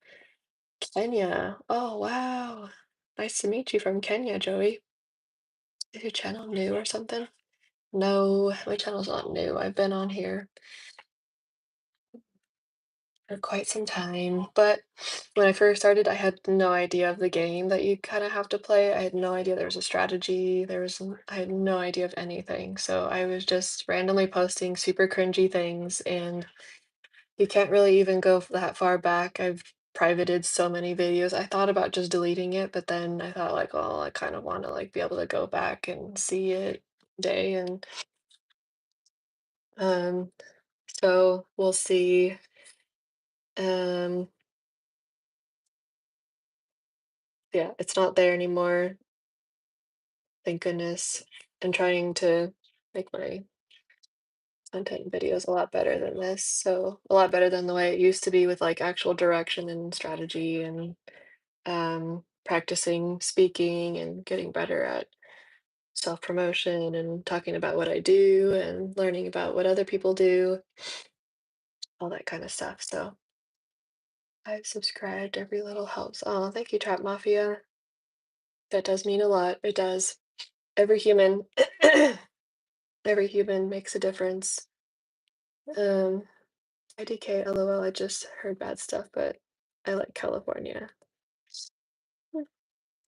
A: Kenya. Oh, wow. Nice to meet you from Kenya, Joey. Is your channel new or something? No, my channel's not new. I've been on here for quite some time. But when I first started, I had no idea of the game that you kind of have to play. I had no idea there was a strategy. I had no idea of anything. So I was just randomly posting super cringy things, and you can't really even go that far back. I've privated so many videos. I thought about just deleting it, but then I thought like, oh, I kind of want to like be able to go back and see it day and um so we'll see. Um yeah, it's not there anymore. Thank goodness. I'm trying to make my content videos a lot better than this. So a lot better than the way it used to be with like actual direction and strategy and practicing speaking and getting better at self-promotion and talking about what I do and learning about what other people do, all that kind of stuff. So I've subscribed. Every little helps. Oh, thank you, Trap Mafia. That does mean a lot. It does. Every human, every human makes a difference. Um, IDK, LOL, I just heard bad stuff, but I like California. Hmm.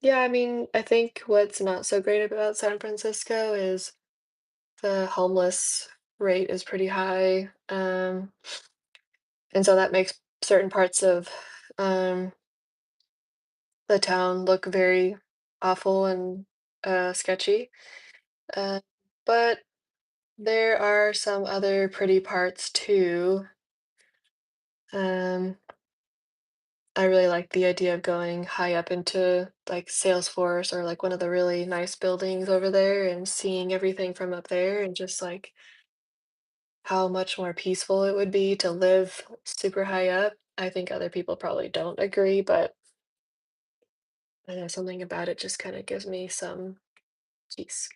A: Yeah, I mean, I think what's not so great about San Francisco is the homeless rate is pretty high. And so that makes certain parts of um, the town look very awful and sketchy. Uh, but there are some other pretty parts too. Um, I really like the idea of going high up into like Salesforce or like one of the really nice buildings over there and seeing everything from up there and just like how much more peaceful it would be to live super high up. I think other people probably don't agree, but I know something about it just kind of gives me some peace.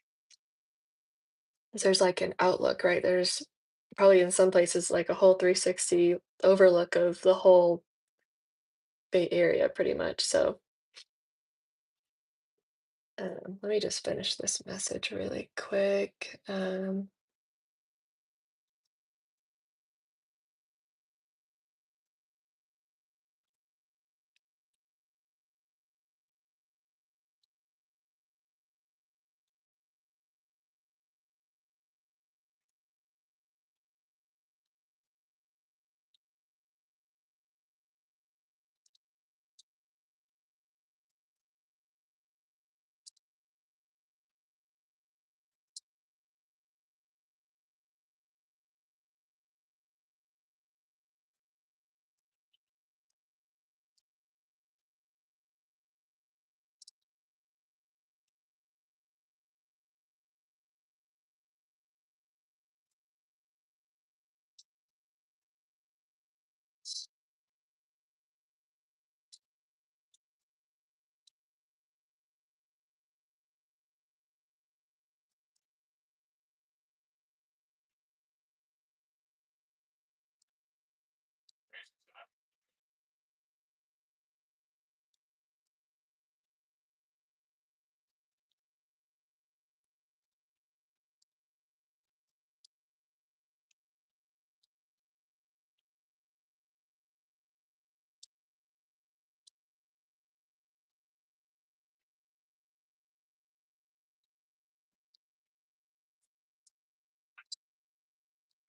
A: 'Cause there's like an outlook, right? There's probably in some places like a whole 360 overlook of the whole Bay Area pretty much. So let me just finish this message really quick.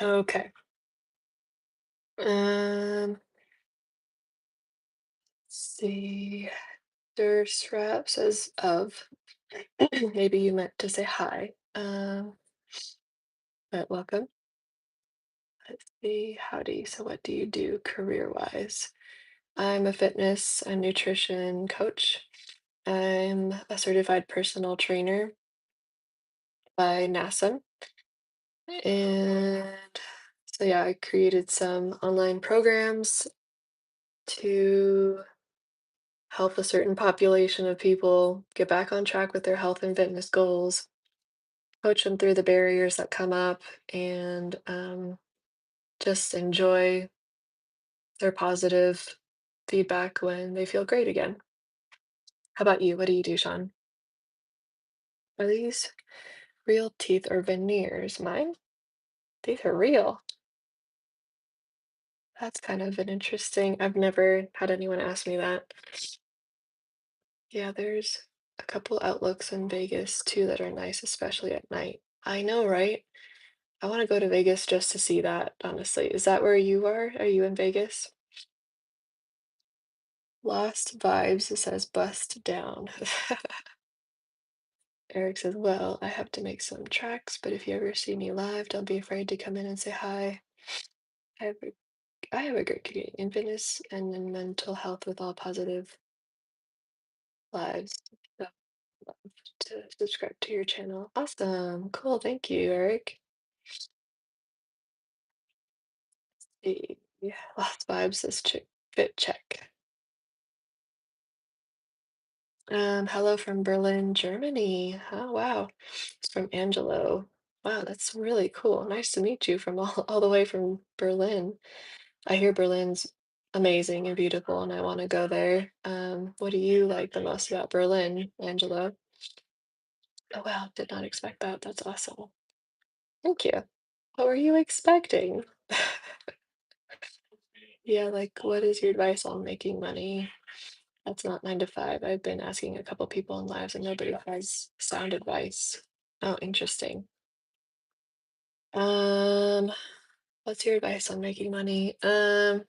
A: Okay. Let's see. Durstrap says of. Maybe you meant to say hi. But welcome. Let's see. Howdy. So, what do you do career-wise? I'm a fitness and nutrition coach. I'm a certified personal trainer by NASA. And so, yeah, I created some online programs to help a certain population of people get back on track with their health and fitness goals, coach them through the barriers that come up, and just enjoy their positive feedback when they feel great again. How about you? What do you do, Sean? Are these real teeth or veneers? Mine? These are real. That's kind of an interesting. I've never had anyone ask me that. Yeah, there's a couple outlooks in Vegas too that are nice, especially at night. I know, right? I want to go to Vegas just to see that, honestly. Is that where you are? Are you in Vegas? Lost vibes, it says bust down. Eric says, well, I have to make some tracks, but if you ever see me live, don't be afraid to come in and say hi. I have a, I have a great community in fitness and in mental health with all positive lives. So love to subscribe to your channel. Awesome. Cool. Thank you, Eric. Yeah, lost vibes says fit check. Hello from Berlin, Germany. Oh, wow. It's from Angelo. Wow, that's really cool. Nice to meet you from all the way from Berlin. I hear Berlin's amazing and beautiful, and I want to go there. What do you like the most about Berlin, Angelo? Oh, wow, did not expect that. That's awesome. Thank you. What were you expecting? Yeah, like, what is your advice on making money? That's not 9 to 5. I've been asking a couple people in lives, and nobody has sound advice. Oh, interesting. Um, what's your advice on making money? Well,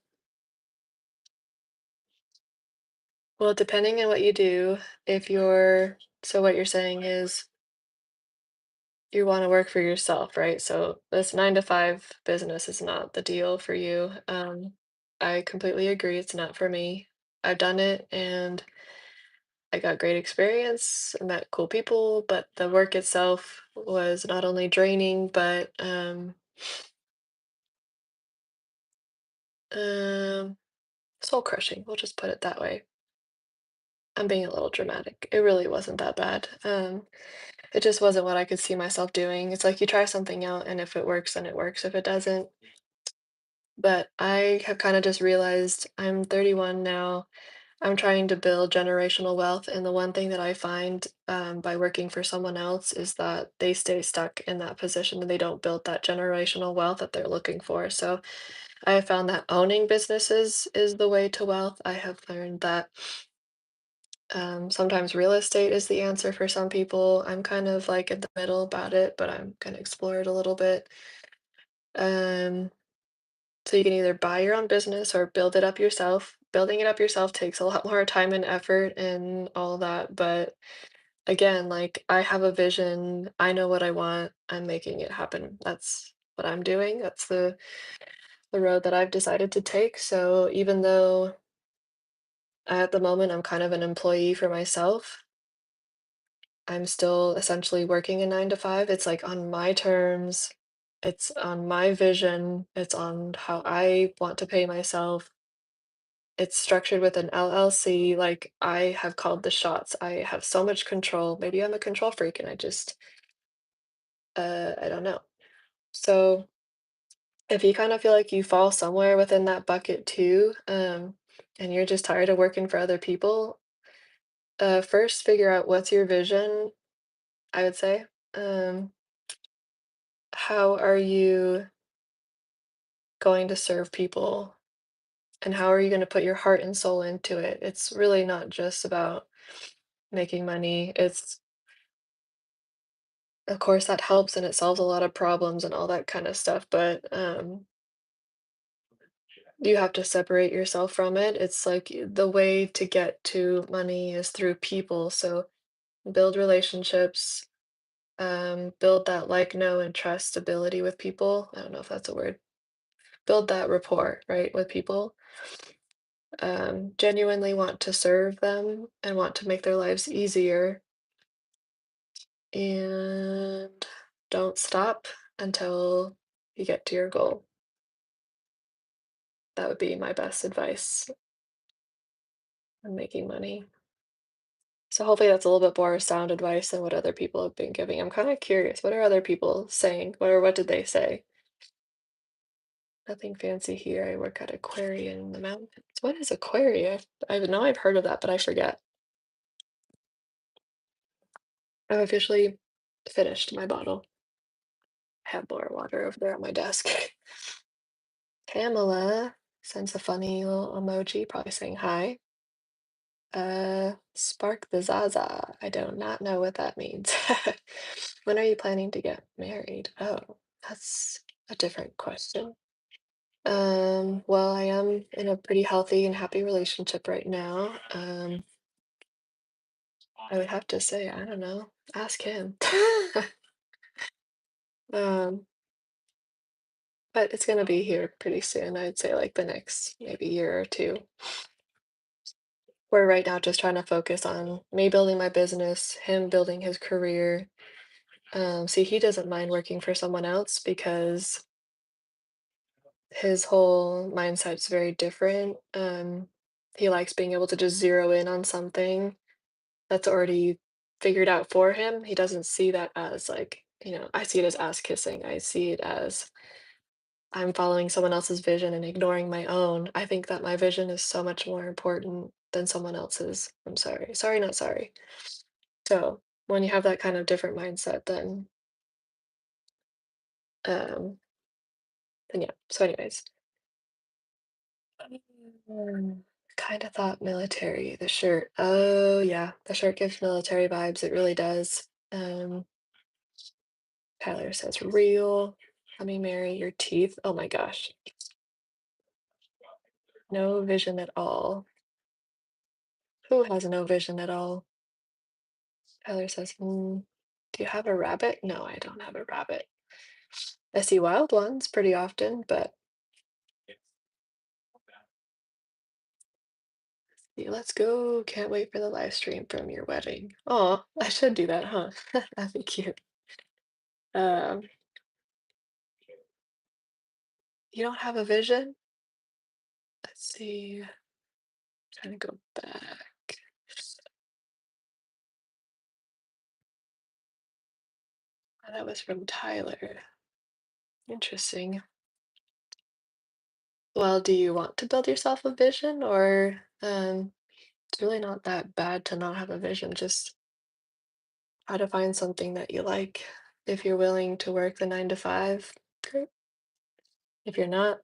A: depending on what you do, if you're, so what you're saying is you want to work for yourself, right? So this 9 to 5 business is not the deal for you. I completely agree. It's not for me. I've done it and I got great experience, I met cool people, but the work itself was not only draining, but um, soul crushing. We'll just put it that way. I'm being a little dramatic. It really wasn't that bad. It just wasn't what I could see myself doing. It's like you try something out, and if it works, then it works. If it doesn't, but I have kind of just realized I'm 31 now. I'm trying to build generational wealth, and the one thing that I find by working for someone else is that they stay stuck in that position and they don't build that generational wealth that they're looking for. So I have found that owning businesses is the way to wealth. I have learned that sometimes real estate is the answer for some people. I'm kind of like in the middle about it, but I'm going to explore it a little bit. Um, so you can either buy your own business or build it up yourself. Building it up yourself takes a lot more time and effort and all that, but again, like I have a vision, I know what I want, I'm making it happen. That's what I'm doing. That's the road that I've decided to take. So even though at the moment I'm kind of an employee for myself, I'm still essentially working a 9 to 5. It's like on my terms, it's on my vision, it's on how I want to pay myself. It's structured with an LLC. Like I have called the shots. I have so much control. Maybe I'm a control freak and I don't know. So if you kind of feel like you fall somewhere within that bucket too, and you're just tired of working for other people, first figure out what's your vision, I would say. Um, how are you going to serve people and how are you going to put your heart and soul into it? It's really not just about making money. It's, of course, that helps and it solves a lot of problems and all that kind of stuff, but you have to separate yourself from it. It's like the way to get to money is through people. So build relationships, build that like, know, and trust ability with people. I don't know if that's a word. build that rapport, right, with people, genuinely want to serve them and want to make their lives easier, and don't stop until you get to your goal. That would be my best advice on making money. So hopefully that's a little bit more sound advice than what other people have been giving. I'm kind of curious, what are other people saying? What did they say? Nothing fancy here. I work at Aquarium in the mountains. What is Aquaria? I know I've heard of that, but I forget. I've officially finished my bottle. I have more water over there on my desk. Pamela sends a funny little emoji, probably saying hi. Spark the Zaza. I do not know what that means. When are you planning to get married? Oh, that's a different question. Well, I am in a pretty healthy and happy relationship right now. I would have to say, I don't know, ask him. Um, but it's gonna be here pretty soon. I'd say like the next maybe year or two. We're right now just trying to focus on me building my business, him building his career. See, he doesn't mind working for someone else because his whole mindset's very different. He likes being able to just zero in on something that's already figured out for him. He doesn't see that as like, I see it as ass kissing. I see it as I'm following someone else's vision and ignoring my own. I think that my vision is so much more important than someone else's. I'm sorry. Sorry, not sorry. So when you have that kind of different mindset, um, then yeah. So, anyways, kind of thought military. The shirt. Oh yeah, the shirt gives military vibes. It really does. Tyler says real. Let me marry your teeth. Oh my gosh, no vision at all. Who has no vision at all? Tyler says, do you have a rabbit? No, I don't have a rabbit. I see wild ones pretty often, but yeah, let's go. Can't wait for the live stream from your wedding. Oh, I should do that, huh? That'd be cute. Um, you don't have a vision? Let's see. Trying to go back. Oh, that was from Tyler. Interesting. Well, do you want to build yourself a vision, or it's really not that bad to not have a vision, just how to find something that you like. If you're willing to work the 9 to 5, great. If you're not,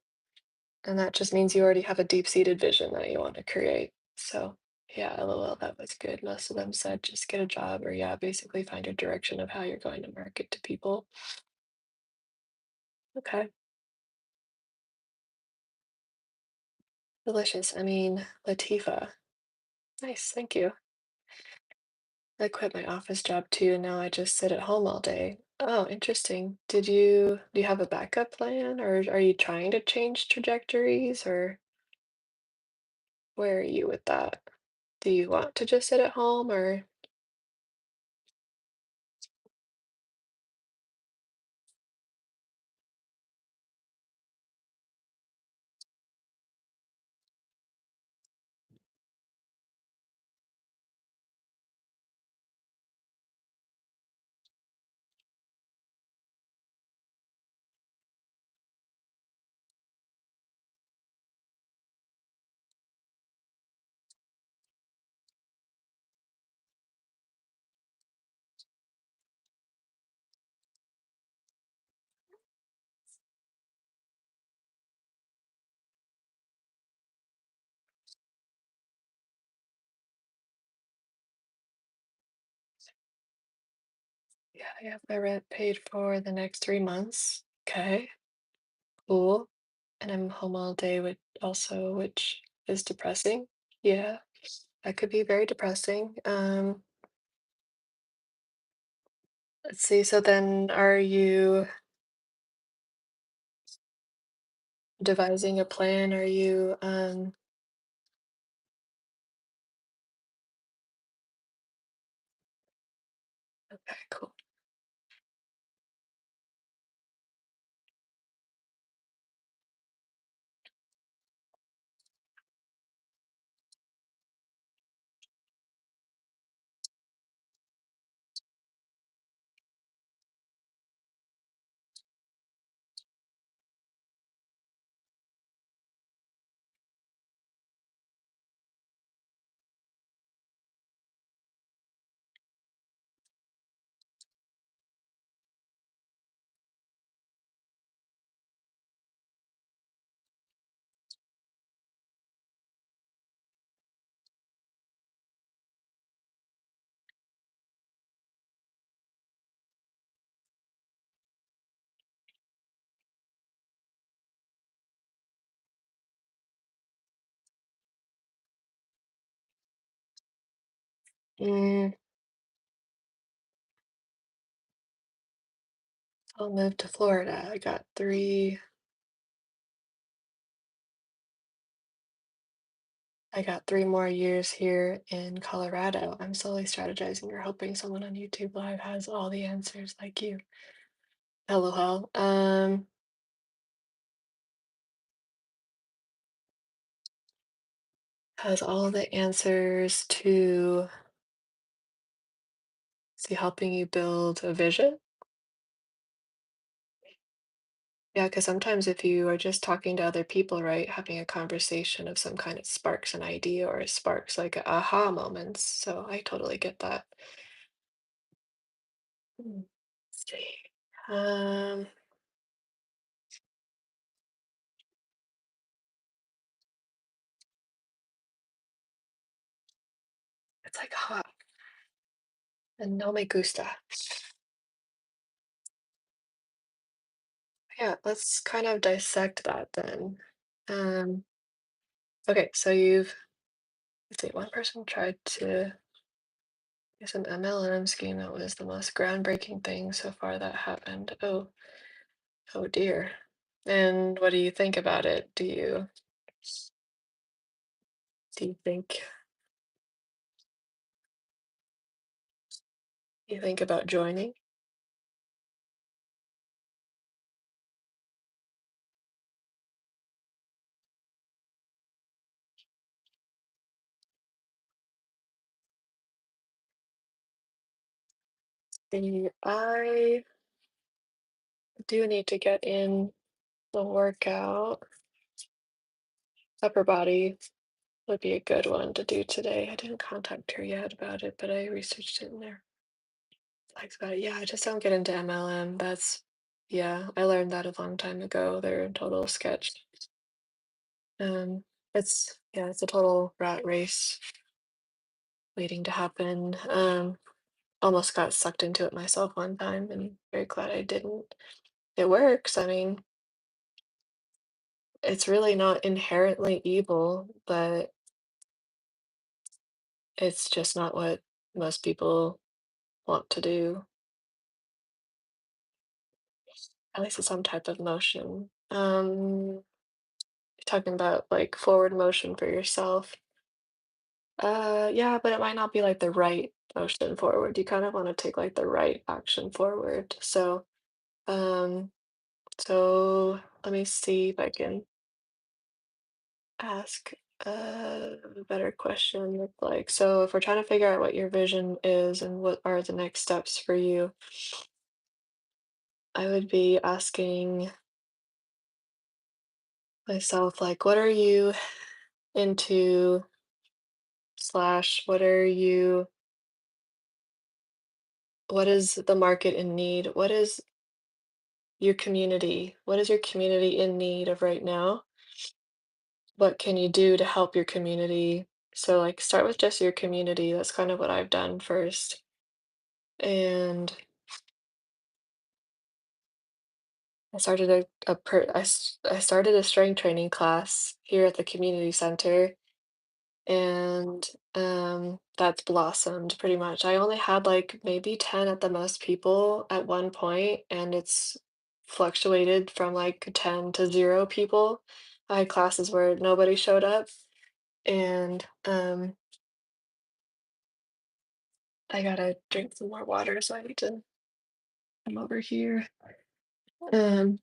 A: and that just means you already have a deep-seated vision that you want to create. So, yeah, LOL, that was good. Most of them said just get a job or, yeah, basically find your direction of how you're going to market to people. Okay, delicious. I mean, Latifa. Nice, thank you. I quit my office job too, and now I just sit at home all day. Oh, interesting. Do you have a backup plan, or are you trying to change trajectories, or where are you with that? Do you want to just sit at home, or yeah, I have my rent paid for the next 3 months. Okay, cool. And I'm home all day, which is depressing. Yeah, that could be very depressing. Let's see. So then, are you devising a plan? Are you okay, cool. Mm, I'll move to Florida. I got 3 more years here in Colorado. I'm slowly strategizing or hoping someone on YouTube Live has all the answers like you. LOL. Has all the answers to see helping you build a vision. Yeah, because sometimes if you are just talking to other people, right, having a conversation of some kind, of sparks an idea or it sparks like aha moments. So I totally get that. Let's see. Um, it's like hot and no me gusta. Yeah, let's kind of dissect that then. Um, okay, so let's see, one person tried to use an MLM scheme that was the most groundbreaking thing so far that happened. Oh dear. And what do you think about it? Do you think about joining? I do need to get in the workout. Upper body would be a good one to do today. I didn't contact her yet about it, but I researched it in there. Likes about it. Yeah, I just don't get into MLM. Yeah, I learned that a long time ago. They're a total sketch. Um, it's a total rat race waiting to happen. Almost got sucked into it myself one time, and very glad I didn't. It works. I mean, it's really not inherently evil, but it's just not what most people want to do. At least it's some type of motion. Talking about like forward motion for yourself. Yeah, but it might not be like the right motion forward. You kind of want to take like the right action forward. Um, so let me see if I can ask a better question. Like, so if we're trying to figure out what your vision is and what are the next steps for you, I would be asking myself, like, what are you into, slash, what is the market in need? What is your community in need of right now? What can you do to help your community? So, like, start with just your community. That's kind of what I've done first. And I started a strength training class here at the community center, and that's blossomed pretty much. I only had like maybe 10 at the most people at one point, and it's fluctuated from like 10 to 0 people. I had classes where nobody showed up, and I gotta drink some more water, so I need to come over here. Um,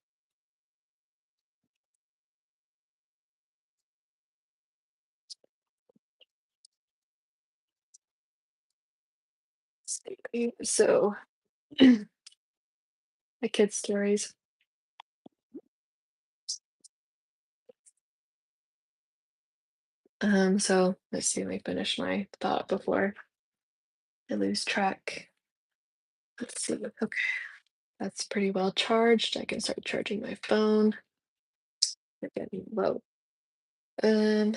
A: so my kids' stories. So let's see, let me finish my thought before I lose track. Let's see. Okay, that's pretty well charged. I can start charging my phone. We're getting low. Um,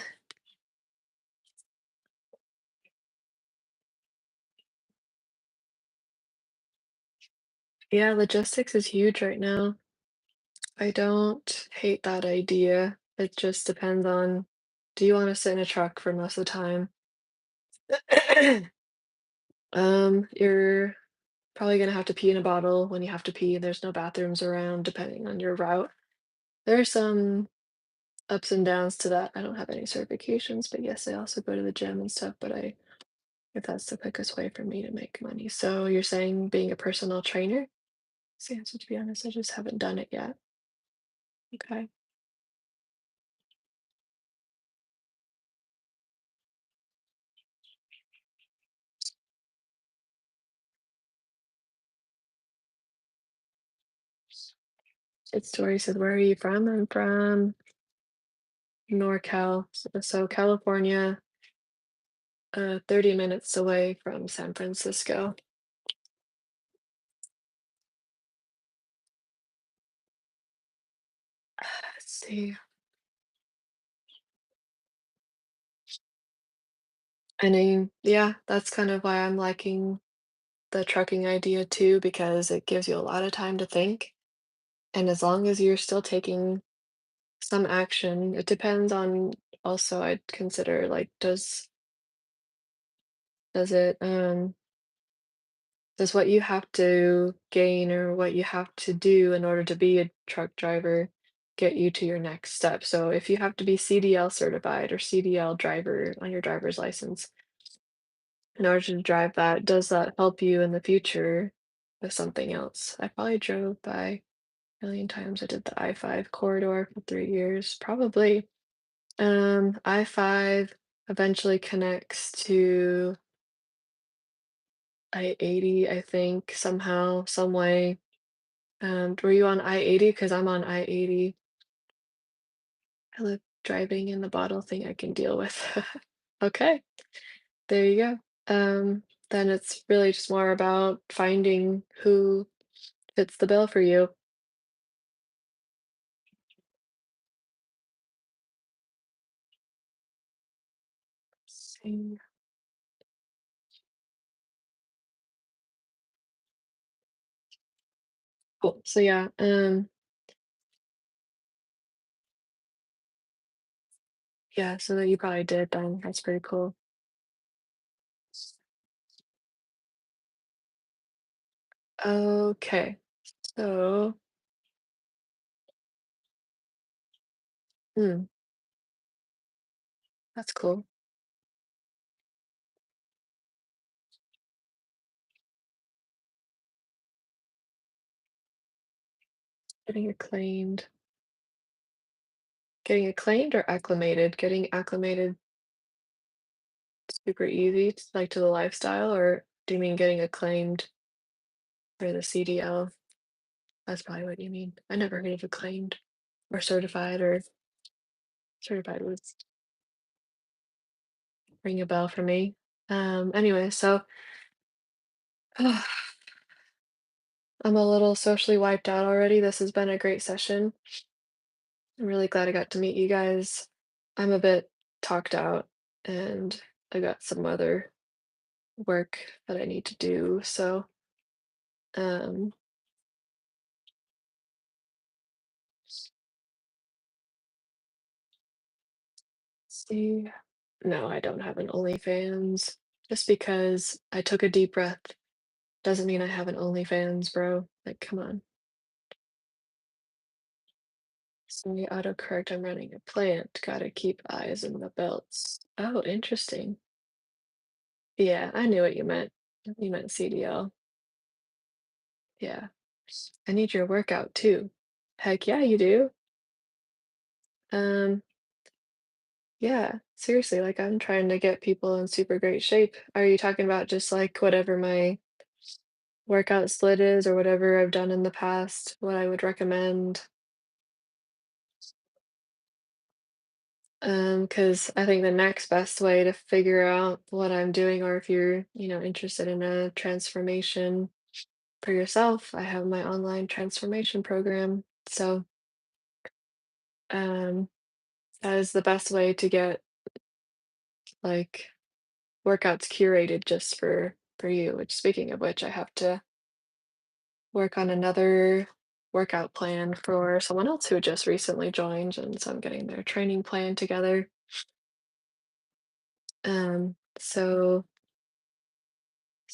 A: yeah, logistics is huge right now. I don't hate that idea. It just depends on, do you want to sit in a truck for most of the time? You're probably gonna have to pee in a bottle when you have to pee. There's no bathrooms around, depending on your route. There's some ups and downs to that. I don't have any certifications, but yes, I also go to the gym and stuff, but if that's the quickest way for me to make money. So you're saying being a personal trainer? So, to be honest, I just haven't done it yet. Okay. Its story said, where are you from? I'm from NorCal, so California, 30 minutes away from San Francisco. Let's see. I mean, yeah, that's kind of why I'm liking the trucking idea too, because it gives you a lot of time to think. And as long as you're still taking some action, it depends on, also I'd consider like, does it does what you have to gain or what you have to do in order to be a truck driver get you to your next step? So if you have to be CDL certified or CDL driver on your driver's license in order to drive that, does that help you in the future with something else? I probably drove by a million times. I did the I-5 corridor for 3 years, probably. I-5 eventually connects to I-80, I think, somehow, some way. Were you on I-80? Because I'm on I-80. I live driving in the bottle thing I can deal with. Okay, there you go. Then it's really just more about finding who fits the bill for you. See. Cool. So yeah, yeah, so that you probably did then. That's pretty cool. Okay, so, hmm, that's cool. Getting acclaimed. Getting acclaimed or acclimated? Getting acclimated super easy, like to the lifestyle, or do you mean getting acclaimed for the CDL? That's probably what you mean. I never heard of acclaimed or certified, or certified would ring a bell for me. Anyway, so I'm a little socially wiped out already. This has been a great session. I'm really glad I got to meet you guys. I'm a bit talked out and I got some other work that I need to do. So, um, see, no, I don't have an OnlyFans. Just because I took a deep breath doesn't mean I have an OnlyFans, bro. Like, come on. The autocorrect, I'm running a plant. Gotta keep eyes in the belts. Oh, interesting. Yeah, I knew what you meant. You meant CDL. Yeah. I need your workout too. Heck yeah, you do. Um, yeah, seriously, like I'm trying to get people in super great shape. Are you talking about just like whatever my workout split is or whatever I've done in the past, what I would recommend? Because I think the next best way to figure out what I'm doing, or if you're, interested in a transformation for yourself, I have my online transformation program. So, um, that is the best way to get like workouts curated just for you. Which, speaking of which, I have to work on another workout plan for someone else who just recently joined, and so I'm getting their training plan together. So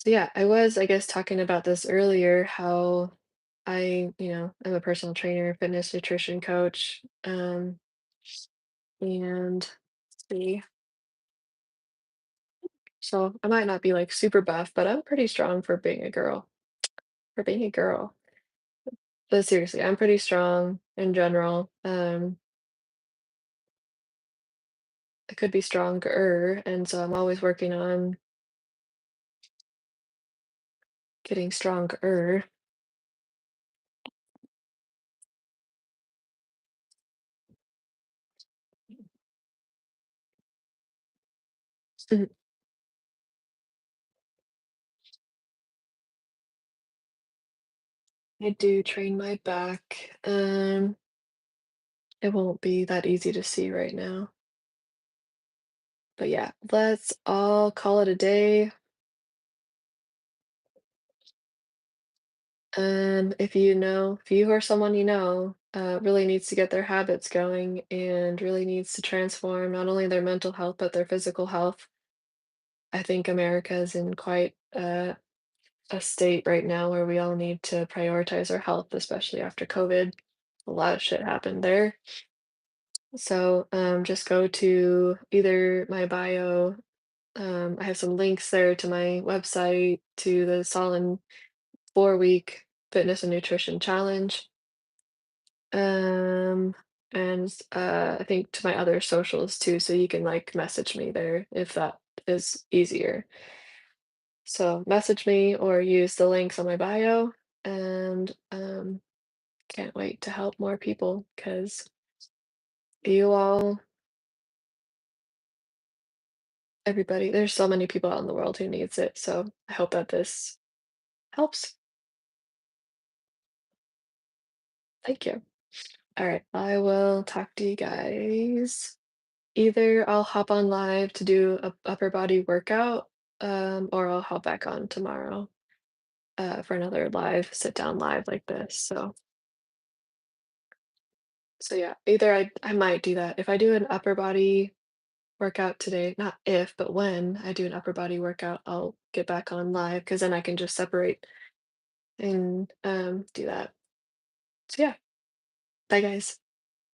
A: yeah, I was, I guess, talking about this earlier, how I'm a personal trainer, fitness nutrition coach, and let's see, so I might not be like super buff, but I'm pretty strong for being a girl. For being a girl. But seriously, I'm pretty strong in general. I could be stronger, and so I'm always working on getting stronger. Mhm. I do train my back. It won't be that easy to see right now. But yeah, let's all call it a day. If you or someone really needs to get their habits going and really needs to transform not only their mental health, but their physical health, I think America is in quite a state right now where we all need to prioritize our health, especially after COVID. A lot of shit happened there. So just go to either my bio. I have some links there to my website, to the Solid 4-week fitness and nutrition challenge. Um, and I think to my other socials too, so you can like message me there if that is easier. So message me or use the links on my bio, and can't wait to help more people because you all, everybody, there's so many people out in the world who needs it. So I hope that this helps. Thank you. All right, I will talk to you guys. Either I'll hop on live to do a upper body workout, or I'll hop back on tomorrow, for another live sit down live like this. So yeah, either I might do that. If I do an upper body workout today, not if, but when I do an upper body workout, I'll get back on live because then I can just separate and do that. So yeah, bye guys.